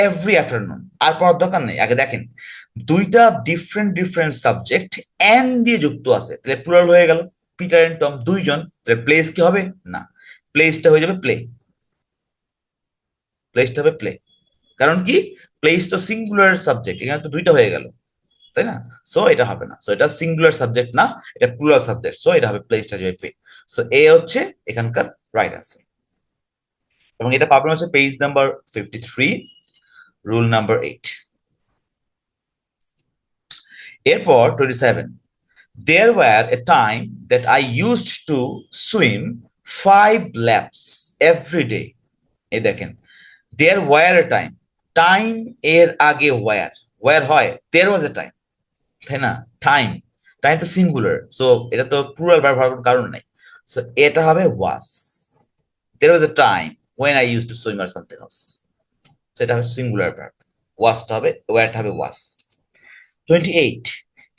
Speaker 2: every afternoon। আর পড়ার দরকার নেই, আগে দেখেন দুইটা ডিফারেন্ট সাবজেক্ট এন্ড দিয়ে যুক্ত আছে, তাহলে প্লুরাল হয়ে গেল, পিটার এন্ড টম দুইজন, তাহলে প্লেস কি হবে না, প্লেসটা হয়ে যাবে প্লে, প্লেসটা হবে প্লে, কারণ কি প্লেস তো সিঙ্গুলার সাবজেক্ট, এখানে তো দুইটা হয়ে গেল, তাই না? সো এটা হবে না, সো এটা সিঙ্গুলার সাবজেক্ট না, এটা প্লুরাল সাবজেক্ট, সো এটা হবে প্লেসটা যাবে প্লে। সো এ হচ্ছে এখানকার রাইট আনসার, এবং এটা পাবেন হচ্ছে পেজ নাম্বার 53, রুল নাম্বার 8। এরপর 27, there were a time that I used to swim 5 laps every day। এই দেখেন there were a time, time এর আগে where হয় there was a time, তাই না? টাইম, টাইম তো সিঙ্গুলার, সো এটা তো প্লুরাল ভার্ব হওয়ার কারণ নাই, সো এটা হবে was, there was a time when I used to swim or something else, সেটা হবে সিঙ্গুলার ভার্ব, ওয়াজটা হবে, ওয়ারটা হবে was. 28,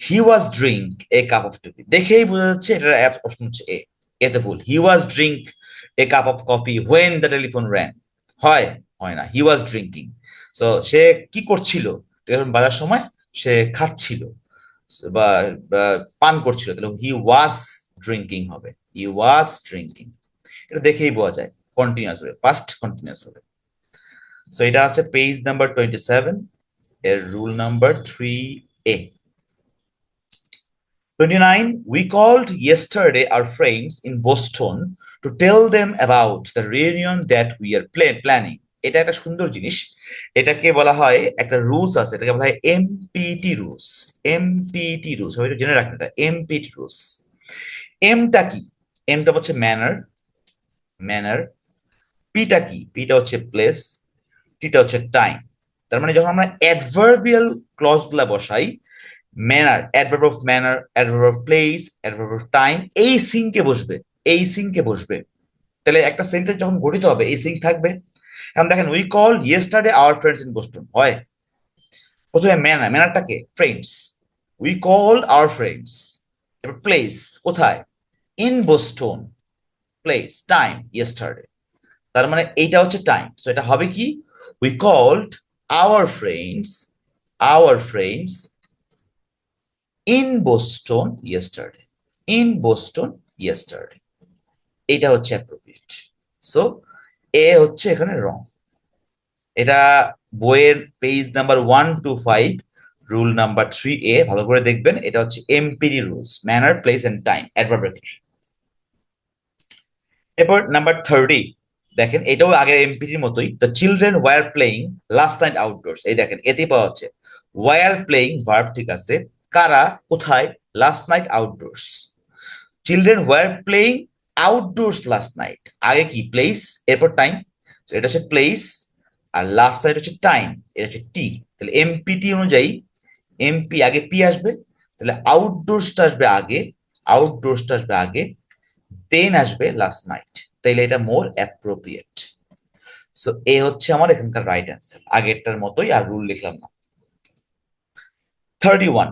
Speaker 2: he was drink a cup of coffee, দেখেই বোঝা যাচ্ছে এটার অপশন হচ্ছে এ, এতে ভুল, he was drink a cup of coffee when the telephone rang, হয় হয় না, হি ওয়াজ ড্রিঙ্কিং, সো সে কি করছিল, টেলিফোন বাজার সময় সে খাচ্ছিল বা পান করছিল, তাহলে হি ওয়াজ ড্রিঙ্কিং হবে, হি ওয়াজ ড্রিঙ্কিং, এটা দেখেই বোঝা যায়, কন্টিনিউয়াস হবে, পাস্ট কন্টিনিউয়াস হবে। সো এটা আছে পেজ নাম্বার 27 এর rule number 3A। 29, we called yesterday our friends in Boston to tell them about the reunion that we are planning। এটা একটা সুন্দর জিনিস, এটাকে বলা হয়, একটা রুলস আছে, এটাকে বলা হয় এমপিটি রুলস, এমপিটি রুলস, সবাই জেনে রাখেন এটা এমপিটি রুলস। এমটা কি, এমটা হচ্ছে ম্যানার, ম্যানার, পিটা কি, পিটা হচ্ছে প্লেস, টিটা হচ্ছে টাইম। তার মানে যখন আমরা অ্যাডভার্বিয়াল ক্লজ গুলা বসাই, manner, adverb of manner, adverb of place, adverb of time, এই সিঙ্কে বসবে, এই সিঙ্কে বসবে, তাহলে একটা সেন্টেন্স যখন গঠিত হবে এই সিঙ্ক থাকবে। এখন দেখেন we call yesterday our friends in Boston, হয় প্রথমে ম্যানার, ম্যানারটাকে friends, we call our friends, এবার প্লেস কোথায়, in Boston, place, time yesterday, তার মানে এইটা হচ্ছে টাইম, সো এটা হবে কি we called our friends, our friends in Boston yesterday, in Boston yesterday, এটা হচ্ছে অ্যাপ্রোপ্রিয়েট। সো এ হচ্ছে এখানে রং, এটা বইয়ের page number 125 rule number 3A, ভালো করে দেখবেন, এটা হচ্ছে MPD rules, manner, place and time, adverb. এরপর নাম্বার 30, দেখেন এটাও আগের এমপিডির মতোই, the children were playing last night outdoors, এই দেখেন এতেই পাওয়া হচ্ছে ওয়ার প্লেইং ভার্ব, ঠিক আছে, কারা কোথায়, last night outdoors, children were playing outdoors last night, আগে কি প্লেস, এরপর টাইম, এটা হচ্ছে প্লেস, আর লাস্ট নাইট হচ্ছে টাইম, এটা হচ্ছে টি, তাহলে এমপিটি অনুযায়ী এমপি আগে পি আসবে, তাহলে আউটডোর্সটা আসবে আগে, আউটডোর্সটা আসবে আগে, দেন আসবে লাস্ট নাইট, তাইলে এটা মোর অ্যাপ্রোপ্রিয়েট। সো এ হচ্ছে আমার এখানকার রাইট অ্যান্সার, আগেরটার মতোই, আর রুল লিখলাম না। 31,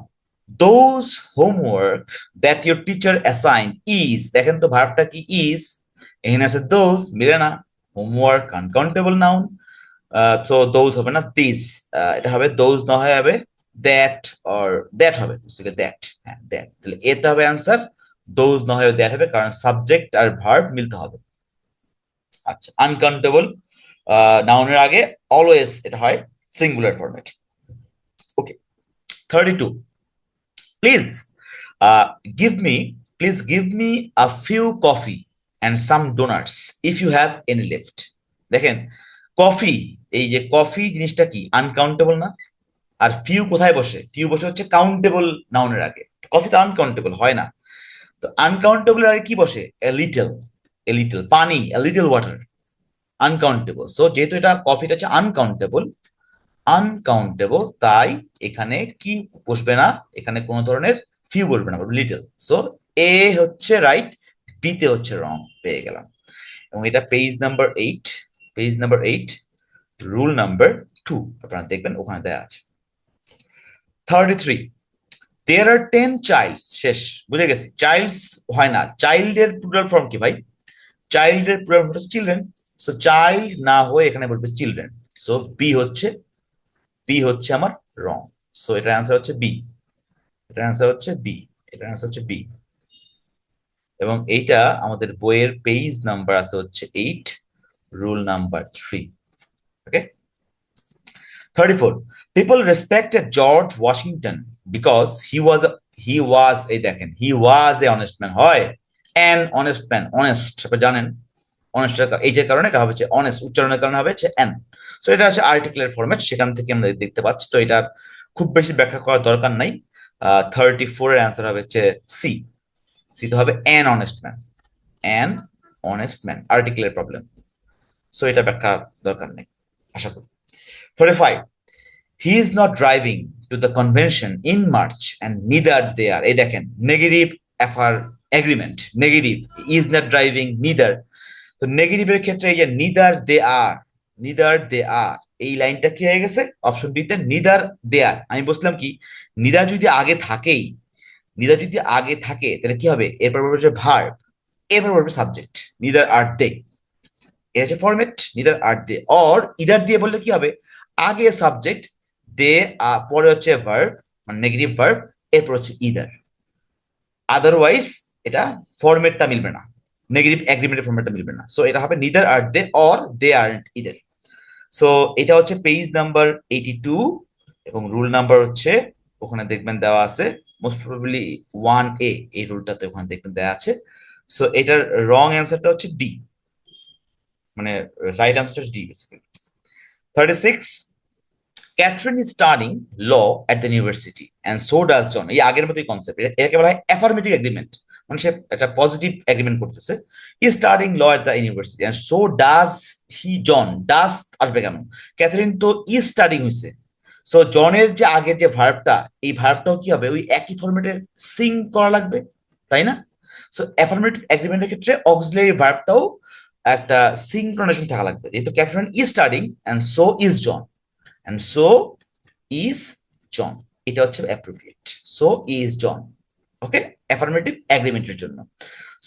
Speaker 2: those homework that your teacher assign is, দেখেন তো ভার্বটা কি ইজ, এখানে আছে দোজ, মিলে না, homework uncountable noun, so those হবে না, দিস, এটা হবে দোজ, না হয় হবে দ্যাট অর দ্যাট হবে, দ্যাট, হ্যাঁ দ্যাট, তাহলে এতে হবে অ্যান্সার, দোজ না হয়ে দ্যাট হবে, কারণ সাবজেক্ট আর ভার্ব মিলতে হবে। আচ্ছা, আনকাউন্টেবল নাউনের আগে অলওয়েজ এটা হয় singular format. Okay, 32, please give me please give me a few coffee and some donuts if you have any left। দেখেন কফি, এই যে কফি জিনিসটা কি আনকাউন্টেবল না, আর ফিউ কোথায় বসে, ফিউ বসে হচ্ছে কাউন্টেবল নাউনের আগে, কফি তো আনকাউন্টেবল হয় না, তো আনকাউন্টেবল আগে কি বসে, এ লিটল, এ লিটল পানি, a little water, uncountable. So যেহেতু এটা কফিটা হচ্ছে আনকাউন্টেবল, আনকাউন্টেবল, তাই এখানে কি বসবে না, এখানে কোনো ধরনের ফিউ বসবে না, লিটল। সো এ হচ্ছে রাইট, বি তে হচ্ছে রং, পেয়ে গেলাম। এবং এটা page number 8, page number 8, rule number 2 আপনারা দেখবেন ওখানে দেয়া আছে। 33, there are 10 childs, শেষ, বুঝে গেছি, চাইল্ডস হয় না, চাইল্ডের প্লুরাল ফর্ম কি ভাই, চাইল্ডের প্লুরাল ফর্ম হচ্ছে চিলড্রেন, সো চাইল্ড না হয়ে এখানে বলবে চিলড্রেন, সো বি হচ্ছে আমার রং, সো এটার অ্যান্সার হচ্ছে বি, এটার অ্যান্সার হচ্ছে বি, এটার অ্যান্সার হচ্ছে বি। এবং এইটা আমাদের বইয়ের পেজ নাম্বার আছে হচ্ছে 8, rule number 3। Okay, 34, people respected George Washington because he was এই দেখেন he was a honest man, হয় an honest man, honest আপনি জানেন honest এই যে কারণে এটা হবে হচ্ছে honest, উচ্চারণের কারণে হবে হচ্ছে an। সো এটা হচ্ছে আর্টিকেলের ফরম্যাট, সেখান থেকে আমরা দেখতে পাচ্ছি, তো এটা খুব বেশি ব্যাখ্যা করার দরকার নাই। 34 এর অ্যান্সার হবে হচ্ছে সি, সি তো হবে an honest man, an honest man, আর্টিকেলের প্রবলেম, সো এটা ব্যাখ্যা দরকার নেই আশা করি। 35, he is not driving to the convention in March and neither they are, এই দেখেন negative FR agreement, negative is not driving neither, তো নেগেটিভের ক্ষেত্রে এই যে neither they are, neither they are, এই লাইনটা কি হয়ে গেছে অপশন বি তে neither they are। আমি বলছিলাম কি neither যদি আগে থাকেই, neither যদি আগে থাকে তাহলে কি হবে, এরপর বলবে ভার্ব, এরপর বলবে সাবজেক্ট, neither are they, এটা হচ্ছে format, neither are they, or either দিয়ে বললে কি হবে, আগে সাবজেক্ট, দে পরে হচ্ছে ভার্ব মানে নেগেটিভ ভার্ব, এরপর হচ্ছে ইদার, আদারওয়াইজ এটা ফরম্যাটটা মিলবে না, নেগেটিভ এগ্রিমেন্টের ফরম্যাটটা মিলবে না, সো এটা হবে neither are they or they aren't either. So এটা হচ্ছে পেজ নাম্বার 82 এবং রুল নাম্বার হচ্ছে ওখানে দেখবেন দেওয়া আছে, মোস্ট প্রবাবলি 1A, এই রুলটাতে ওখানে দেখবেন দেওয়া আছে। সো এটার রং অ্যান্সারটা হচ্ছে ডি, মানে রাইট অ্যান্সারটা হচ্ছে D basically. 36, Catherine is studying law at the university and so does John, এই আগের মতোই কনসেপ্ট, এটাকে বলা হয় অ্যাফার্মেটিভ এগ্রিমেন্ট, মানে সে একটা পজিটিভ এগ্রিমেন্ট করতেছে, is studying law at the university and so does he, John, does আসবে কেন, ক্যাথরিন তো ইজ স্টাডিং হয়েছে, সো জনের যে আগের যে ভার্বটা, এই ভার্বটাও কি হবে ওই একই ফরম্যাটে সিং করা লাগবে, তাই না? সো অ্যাফার্মেটিভ এগ্রিমেন্টের ক্ষেত্রে অক্সিলারি ভার্বটাও একটা সিঙ্ক্রোনাইজেশন থাকা লাগবে, যেহেতু Catherine is studying and so is John, and so is John, এটা হচ্ছে appropriate, so is John। Okay, affirmative এগ্রিমেন্টের জন্য।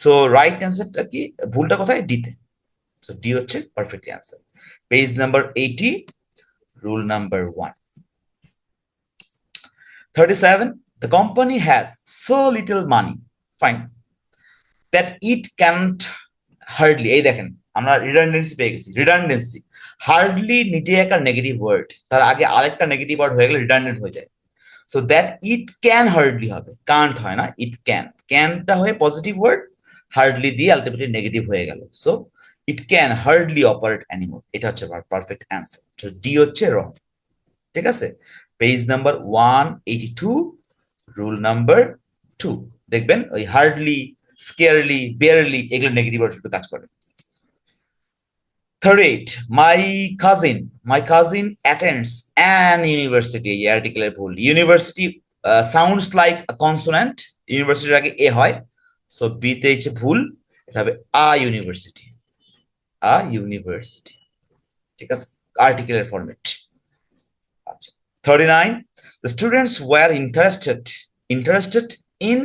Speaker 2: সো রাইট অ্যান্সারটা কি, ভুলটা কোথায়, ডি তে, সো ডি হচ্ছে perfect answer. Page number 80, rule number 1। 37, the company has so little money, fine, that it can't hardly, এই দেখেন আমরা রিডান্ডেন্সি পেয়ে গেছি, রিডান্ডেন্সি, হার্ডলি নিজে একটা নেগেটিভ ওয়ার্ড, তার আগে আরেকটা নেগেটিভ ওয়ার্ড হয়ে গেলে রিডান্ডেন্ট হয়ে যায়, so that it can hardly হবে, কান্ট হয় না, ইট ক্যান, ক্যানটা হয়ে পজিটিভ ওয়ার্ড, হার্ডলি দিয়ে আলটিমেটলি নেগেটিভ হয়ে গেল, so it can hardly operate anymore, এটা হচ্ছে পারফেক্ট অ্যান্সার, তো ডি হচ্ছে রং। ঠিক আছে, পেজ নাম্বার 182, রুল নাম্বার 2, দেখবেন ওই হার্ডলি, স্কেয়ারলি, বেয়ারলি এগুলো নেগেটিভ ওয়ার্ড শুধু কাজ করে। 38, my cousin attends an university, এই আর্টিকেলের ভুল, ইউনিভার্সিটি সাউন্ডস লাইক আ কনসোনেন্ট, ইউনিভার্সিটির আগে এ হয়, সো বি তে হচ্ছে ভুল, এটা হবে আ ইউনিভার্সিটি, আ ইউনিভার্সিটি, ঠিক আছে, আর্টিকেলের ফরম্যাট। আচ্ছা, 39, the students were interested in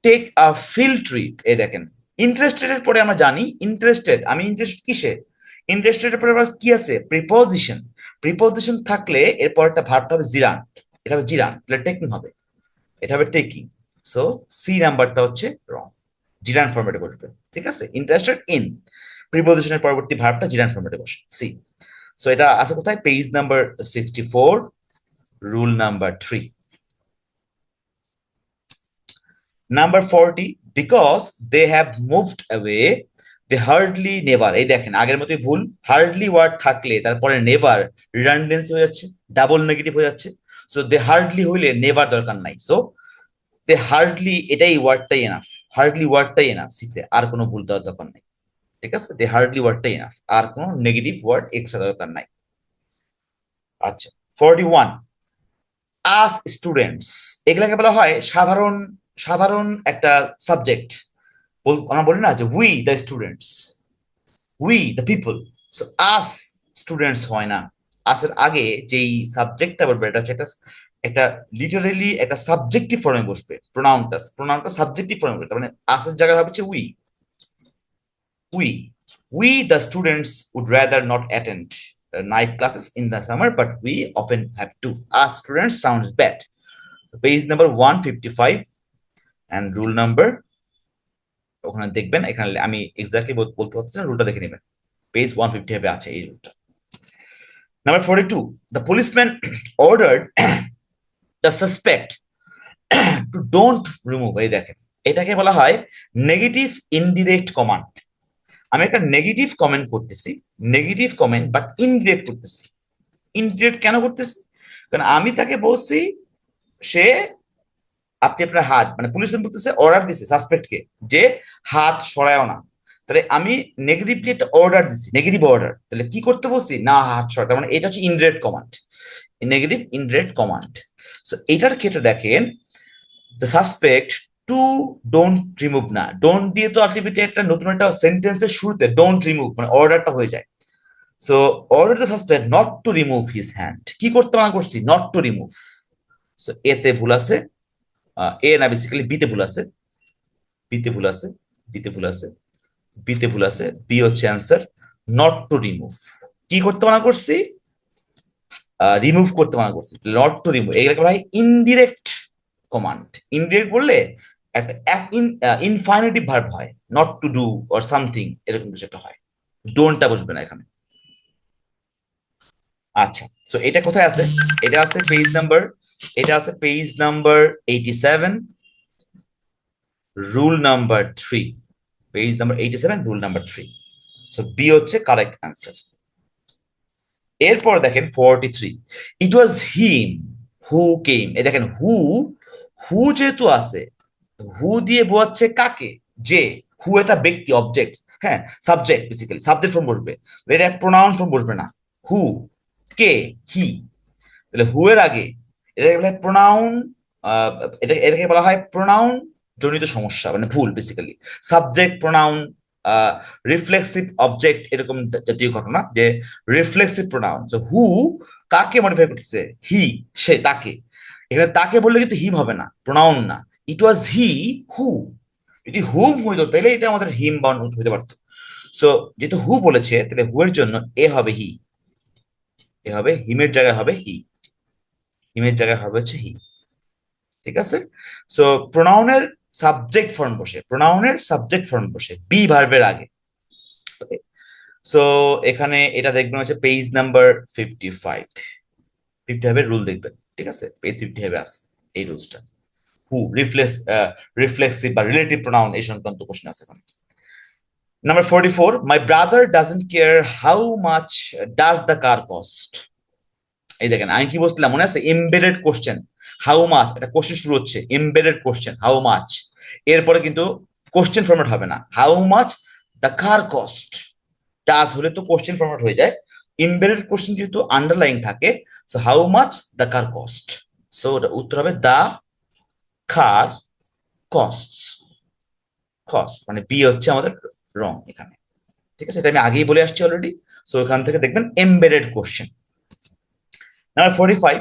Speaker 2: take a field trip, এই দেখেন ইন্টারেস্টেড এর পরে আমরা জানি ইন্টারেস্টেড, আমি ইন্টারেস্টেড কিসে, ইন্টারেস্টেড এর পরে কি আছে, প্রিপোজিশন, প্রিপোজিশন থাকলে এরপর একটা ভার্বটা হবে জিরান্ট, এটা হবে জিরান, তাহলে টেকিং হবে, এটা হবে টেকিং। সো সি নাম্বারটা হচ্ছে রং, জিরান ফরম্যাটে বসবে। ঠিক আছে, ইন্টারেস্টেড ইন প্রিপোজিশনের পরবর্তী ভার্বটা জিরান ফরম্যাটে বসে, সি। সো এটা আছে কোথায়, page number 64, rule number 3। Number 40, because they have moved away they hardly never, এই দেখেন আগের মতোই ভুল, হার্ডলি ওয়ার্ড থাকলে তারপরে নেভার রিডান্ডেন্সি হয়ে যাচ্ছে, ডাবল নেগেটিভ হয়ে যাচ্ছে। সো দে হার্ডলি হইলে নেভার দরকার নাই, সো দে হার্ডলি এটাই ওয়ার্ডটাই এনাফ, হার্ডলি ওয়ার্ডটাই এনাফ সিতে, আর কোনো ভুল দেওয়ার দরকার নাই। ঠিক আছে, দে হার্ডলি ওয়ার্ডটাই এনাফ, আর কোনো নেগেটিভ ওয়ার্ড এক্সট্রা দরকার নাই। আচ্ছা, 41, আস স্টুডেন্টস, এগুলাকে বলা হয় সাধারণ, সাধারণ একটা সাবজেক্ট। আমরা বলি না যে we the students, we the people. So us students হয় না, আসের আগে যেই সাবজেক্টটা বলবে এটা হচ্ছে একটা, একটা লিটারেলি একটা সাবজেক্টিভ ফর্মে বসবে, প্রোনাউনটা, প্রোনাউনটা সাবজেক্টিভ ফর্মে বসবে, তার মানে আসের জায়গায় হবে হচ্ছে we, we, we the students would rather not attend night classes in the summer, but we often have to. Us students sounds bad. So page number 155 and rule number, ওখানে দেখবেন, এখানে আমি এক্স্যাক্টলি বলতে পারছি না, রুলটা দেখে নেবেন, পেজ 150 হবে আছে এই রুলটা। Number 42, the policeman ordered the suspect to don't remove, এই দেখেন এটাকে বলা হয় নেগেটিভ ইনডিরেক্ট কমান্ড। আমি একটা নেগেটিভ কমেন্ট করতেছি, নেগেটিভ কমেন্ট বাট ইনডিরেক্ট করতেছি। ইনডিরেক্ট কেন করতেছি, কারণ আমি তাকে বলছি সে, আপনি আপনার হাত, মানে পুলিশম্যান বলতেছে, অর্ডার দিছে সাসপেক্টকে যে হাত সরায়ও না, তাহলে আমি নেগেটিভলি একটা অর্ডার দিছি, নেগেটিভ অর্ডার, তাহলে কি করতে বলছি, না হাত সরাতে, তার মানে এটা হচ্ছে indirect command, negative indirect command. So এটার ক্ষেত্রে দেখেন, the suspect to don't remove, না ডোন্ট দিয়ে তো আলটিমেটলি একটা নতুন একটা সেন্টেন্সের শুরুতে ডোন্ট রিমুভ মানে অর্ডারটা হয়ে যায়। So order the suspect not to remove his hand, কি করতে মানা করছি, নট টু রিমুভ। সো এতে ভুল আছে, এ না বেসিক্যালি বিতে ভুল আছে, বিতে ভুল আছে, বিতে ভুল আছে, বিতে ভুল আছে, বি হচ্ছে অ্যান্সার, নট টু রিমুভ। কি করতে মানা করছি, রিমুভ করতে মানা করছি, নট টু রিমুভ, এগুলোকে বলা হয় ইনডিরেক্ট কমান্ড। ইনডিরেক্ট বললে একটা ইনফাইনিটিভ ভার্ব হয়, not to do or something, এরকম কিছু একটা হয়, ডোন্টটা বসবে না এখানে। আচ্ছা, সো এটা কোথায় আছে, এটা আছে পেজ নাম্বার, এটা আছে page number 87, rule number 3, page number 87, rule number 3। So B হচ্ছে কারেক্ট অ্যান্সার। এরপর দেখেন 43, ইট ওয়াজ হিম হু কেম, এই দেখেন হু, হু যেহেতু আছে, হু দিয়ে বোঝাচ্ছে কাকে, যে, হু এটা ব্যক্তি অবজেক্ট, হ্যাঁ সাবজেক্ট, বেসিক্যালি সাবজেক্ট ফর্ম বসবে, এটা প্রোনাউন ফর্ম বসবে না, হু, কে, হি, তাহলে হু এর আগে এটাকে বলা হয় প্রোনাউন, এটাকে বলা হয় প্রোনাউন জনিত সমস্যা, মানে ভুল basically, subject pronoun reflexive object এরকম জাতীয় ঘটনা, যে রিফ্লেক্সিভ প্রোনাউন। হু কাকে মডিফাই করতেছে, হি, সে, তাকে, এখানে তাকে বললে কিন্তু হিম হবে না, প্রোনাউন না, ইট ওয়াজ হি হু, যদি হুম হইতো তাহলে এটা আমাদের হিম বাউন্ড হইতে পারতো। সো যেহেতু হু বলেছে, তাহলে হু এর জন্য এ হবে হি, এ হবে হিমের জায়গায় হবে হি, হিমের জায়গায় হবে হচ্ছে হি। ঠিক আছে, সো প্রোনাউনের সাবজেক্ট ফর্ম বসে, প্রোনাউনের সাবজেক্ট ফর্ম বসে বি ভার্বের আগে। সো এখানে এটা দেখবেন হচ্ছে পেজ নাম্বার 55, 55 এর রুল দেখবেন, ঠিক আছে, পেজ 55 আছে এই রুলসটা, হু রিফ্লেক্সিভ বা রিলেটিভ প্রোনাউন এই সংক্রান্ত কোশ্চেন আছে এখানে। Number 44, my brother doesn't care how much does the car cost, এই দেখেন আমি কি বলছিলাম মনে আছে, এমবেডেড কোশ্চেন, হাউ মাচ, একটা কোশ্চেন শুরু হচ্ছে, এমবেডেড কোশ্চেন হাউ মাচ, এরপরে কিন্তু কোশ্চেন ফরম্যাট হবে না, how much the car cost, does হলে তো কোশ্চেন ফরম্যাট হয়ে যায়, এমবেডেড কোশ্চেন যেহেতু আন্ডারলাইন থাকে, so how much the car cost, so উত্তর হবে দা কার কস্ট, কস্ট মানে বি হচ্ছে আমাদের রং এখানে। ঠিক আছে, এটা আমি আগেই বলে আসছি অলরেডি, সো এখান থেকে দেখবেন embedded question. Number 45,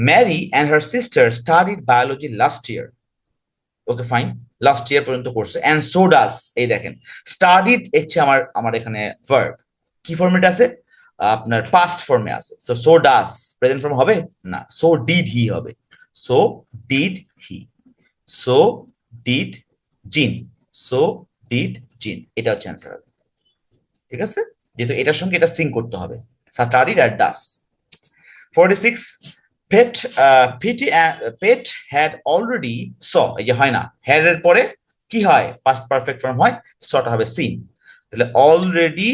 Speaker 2: Mary and her sister studied biology last year. Okay fine, last year পর্যন্ত করছে, এন্ড সো ডাস, এই দেখেন স্টাডিড হচ্ছে আমার আমার এখানে ভার্ব, কি ফরম্যাট আছে, আপনার পাস্ট ফর্মে আছে, সো ডাস প্রেজেন্ট ফর্ম হবে না, সো ডিড হি হবে, so did he, so did জিন, সো ডিড জিন, এটা হচ্ছে অ্যান্সার হবে। ঠিক আছে, যেহেতু এটার সঙ্গে এটা সিঙ্ক করতে হবে, স্টাডিড আর does. 46 Pat Pat had already saw, এই যে হয় না, হ্যাড এর পরে কি হয়, পাস্ট পারফেক্ট ফর্ম হয়, সটা হবে সিন, তাহলে অলরেডি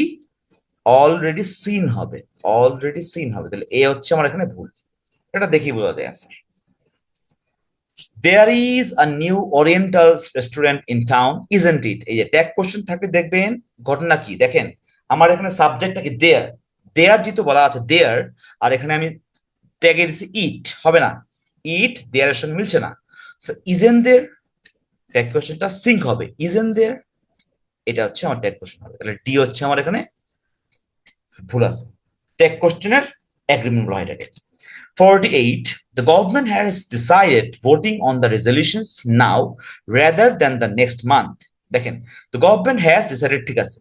Speaker 2: অলরেডি সিন হবে, অলরেডি সিন হবে, তাহলে এ হচ্ছে আমার এখানে ভুল, এটা দেখেই বোঝা যায় answer. There is a new Oriental restaurant in town, isn't it? এই যে ট্যাগ কোশ্চেন থাকলে দেখবেন ঘটনা কি, দেখেন আমার এখানে সাবজেক্টটাকে দেয়ার, দেয়ার যেহেতু বলা আছে দেয়ার, আর এখানে আমি ট্যাগে দিচ্ছি ইট, হবে না, ইট দেয়ার এর সঙ্গে মিলছে না, সো ইজেন্ট দেয়ার, ট্যাগ কোশ্চেনটা সিঙ্ক হবে, ইজেন্ট দেয়ার, এটা হচ্ছে আমার ট্যাগ কোশ্চেন হবে, তাহলে ডি হচ্ছে আমার এখানে ভুল আছে, ট্যাগ কোশ্চেনের এগ্রিমেন্ট বলা হয় এটাকে। 48 the government has decided voting on the resolutions now rather than the next month, দেখেন the government has decided, ঠিক আছে,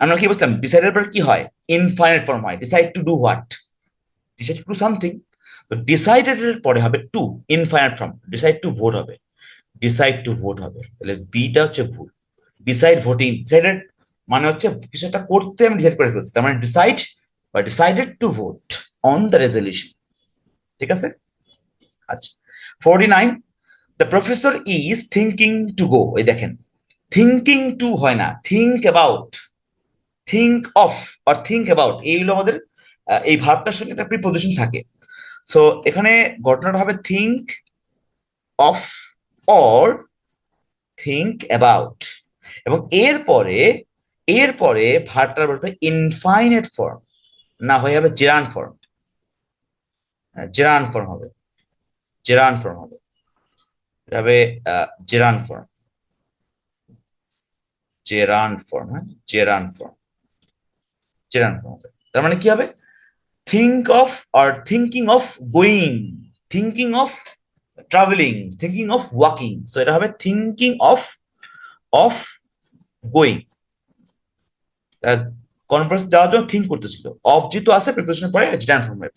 Speaker 2: আমরা কি বলছিলাম ডিসাইডের পর কি হয়, ইনফাইনাইট ফর্ম হয়, decide to do what, decide to do something, তো ডিসাইডেড এর পরে হবে to, infinite form, decide to vote হবে, ডিসাইড টু ভোট হবে, তাহলে বিটা হচ্ছে ভুল, ডিসাইড ভোটিং, ডিসাইডেড মানে হচ্ছে কিছু একটা করতে আমি ডিসাইড করে ফেলছি, তার মানে ডিসাইড বা decided to vote on the resolution, ঠিক আছে। আচ্ছা 49 the professor is thinking to go, এই দেখেন থিঙ্কিং টু হয় না, থিঙ্ক অ্যাবাউট, থিঙ্ক অফ আর থিঙ্ক অ্যাবাউট, এইগুলো আমাদের এই ভার্বটার সঙ্গে একটা প্রিপোজিশন থাকে, সো এখানে ঘটনাটা হবে think of or think about, এবং এরপরে ভার্বটার বলবে ইনফাইনাইট ফর্ম না হয়ে যাবে জেরান ফর্ম, জেরান ফর্ম হবে, জেরান ফর্ম হবে, যাবে জেরান ফর্ম, জেরান ফর্ম, হ্যাঁ জেরান ফর্ম, জেরান ফর্ম হবে, তার মানে কি হবে, think of are thinking of going, thinking of travelling, thinking of walking, so এটা হবে থিঙ্কিং অফ গোয়িং, কনফারেন্স যাওয়ার জন্য থিঙ্ক করতেছিল, অফ যেহেতু আছে প্রিপোজিশনের পরে জিরান ফর্ম হবে,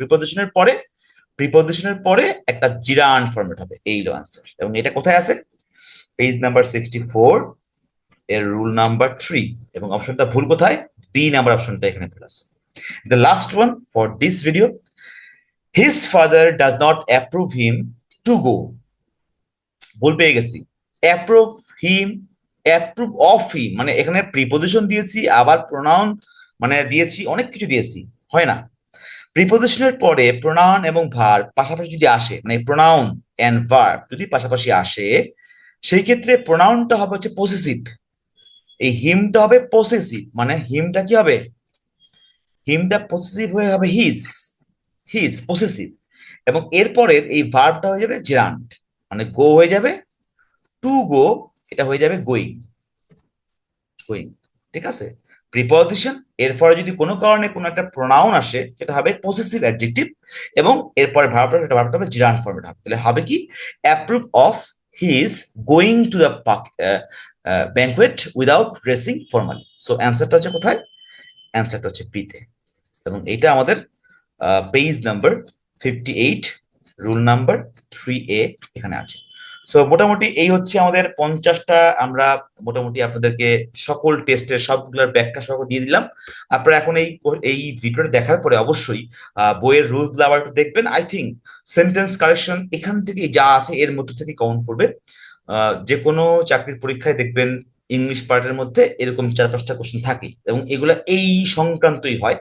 Speaker 2: প্রিপোজিশনের পরে একটা জিরান ফর্মেট হবে, এই হলো আনসার, এবং এটা কোথায় আছে, পেজ নাম্বার 64 এর রুল নাম্বার 3, এবং অপশনটা ভুল কোথায়, বি নাম্বার অপশনটা এখানে ভুল আছে। The last one for this video, his father does not approve him to go, ভুল পেয়ে গেছি, approve him, approve of him, মানে এখানে প্রিপোজিশন দিয়েছি আবার প্রোনাউন মানে দিয়েছি, অনেক কিছু দিয়েছি, হয় না, প্রিপোজিশনের পরে প্রোনাউন এবং ভার্ব পাশাপাশি যদি আসে, মানে প্রোনাউন এন্ড ভার্ব যদি পাশাপাশি আসে, সেই ক্ষেত্রে প্রোনাউনটা হবে হচ্ছে পসেসিভ, এই হিমটা হবে পসেসিভ, মানে হিমটা কি হবে, হিমটা পসেসিভ হয়ে হবে হিজ, হিজ পসেসিভ, এবং এরপরের এই ভার্বটা হয়ে যাবে জেরান্ট, মানে গো হয়ে যাবে টু গো, এটা হয়ে যাবে গোয়িং, গোয়িং, ঠিক আছে, প্রিপজিশন এরপরে যদি কোনো কারণে কোনো একটা প্রোনাউন আসে সেটা হবে পসেসিভ অ্যাডজেক্টিভ, এবং এরপরে ভার্বটা হবে জিরান ফর্মেট হবে, তাহলে হবে কি approve of his going to the banquet without dressing formally, so অ্যান্সারটা হচ্ছে কোথায়, অ্যান্সারটা হচ্ছে বিতে, এবং এটা আমাদের page number 58 rule number 3A এখানে আছে। সো মোটামুটি এই হচ্ছে আমাদের 50টা, আমরা মোটামুটি আপনাদেরকে সকল টেস্টের সবগুলোর ব্যাখ্যা সহ দিয়ে দিলাম, আপনারা এখন এই ভিডিওটা দেখার পরে অবশ্যই বইয়ের রুলগুলো আবার একটু দেখবেন, আই থিঙ্ক সেন্টেন্স কারেকশন এখান থেকে যা আছে এর মধ্যে থেকে কমন পড়বে, যে কোনো চাকরির পরীক্ষায় দেখবেন ইংলিশ পার্টের মধ্যে এরকম 4-5টা কোশ্চেন থাকে, এবং এগুলা এই সংক্রান্তই হয়,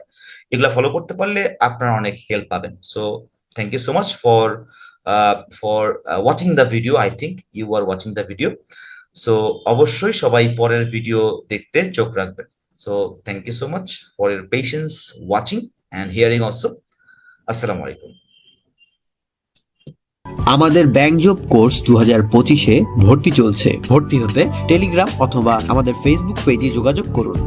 Speaker 2: এগুলা ফলো করতে পারলে আপনারা অনেক হেল্প পাবেন। So thank you so much for watching the video. I think you are watching the video, so অবশ্যই সবাই পরের ভিডিও দেখতে চোখ রাখবেন। So thank you so much for your patience watching and hearing also. আসসালামু আলাইকুম।
Speaker 1: আমাদের ব্যাংক জব কোর্স 2025-এ ভর্তি চলছে। ভর্তি হতে টেলিগ্রাম অথবা আমাদের ফেসবুক পেজে যোগাযোগ করুন।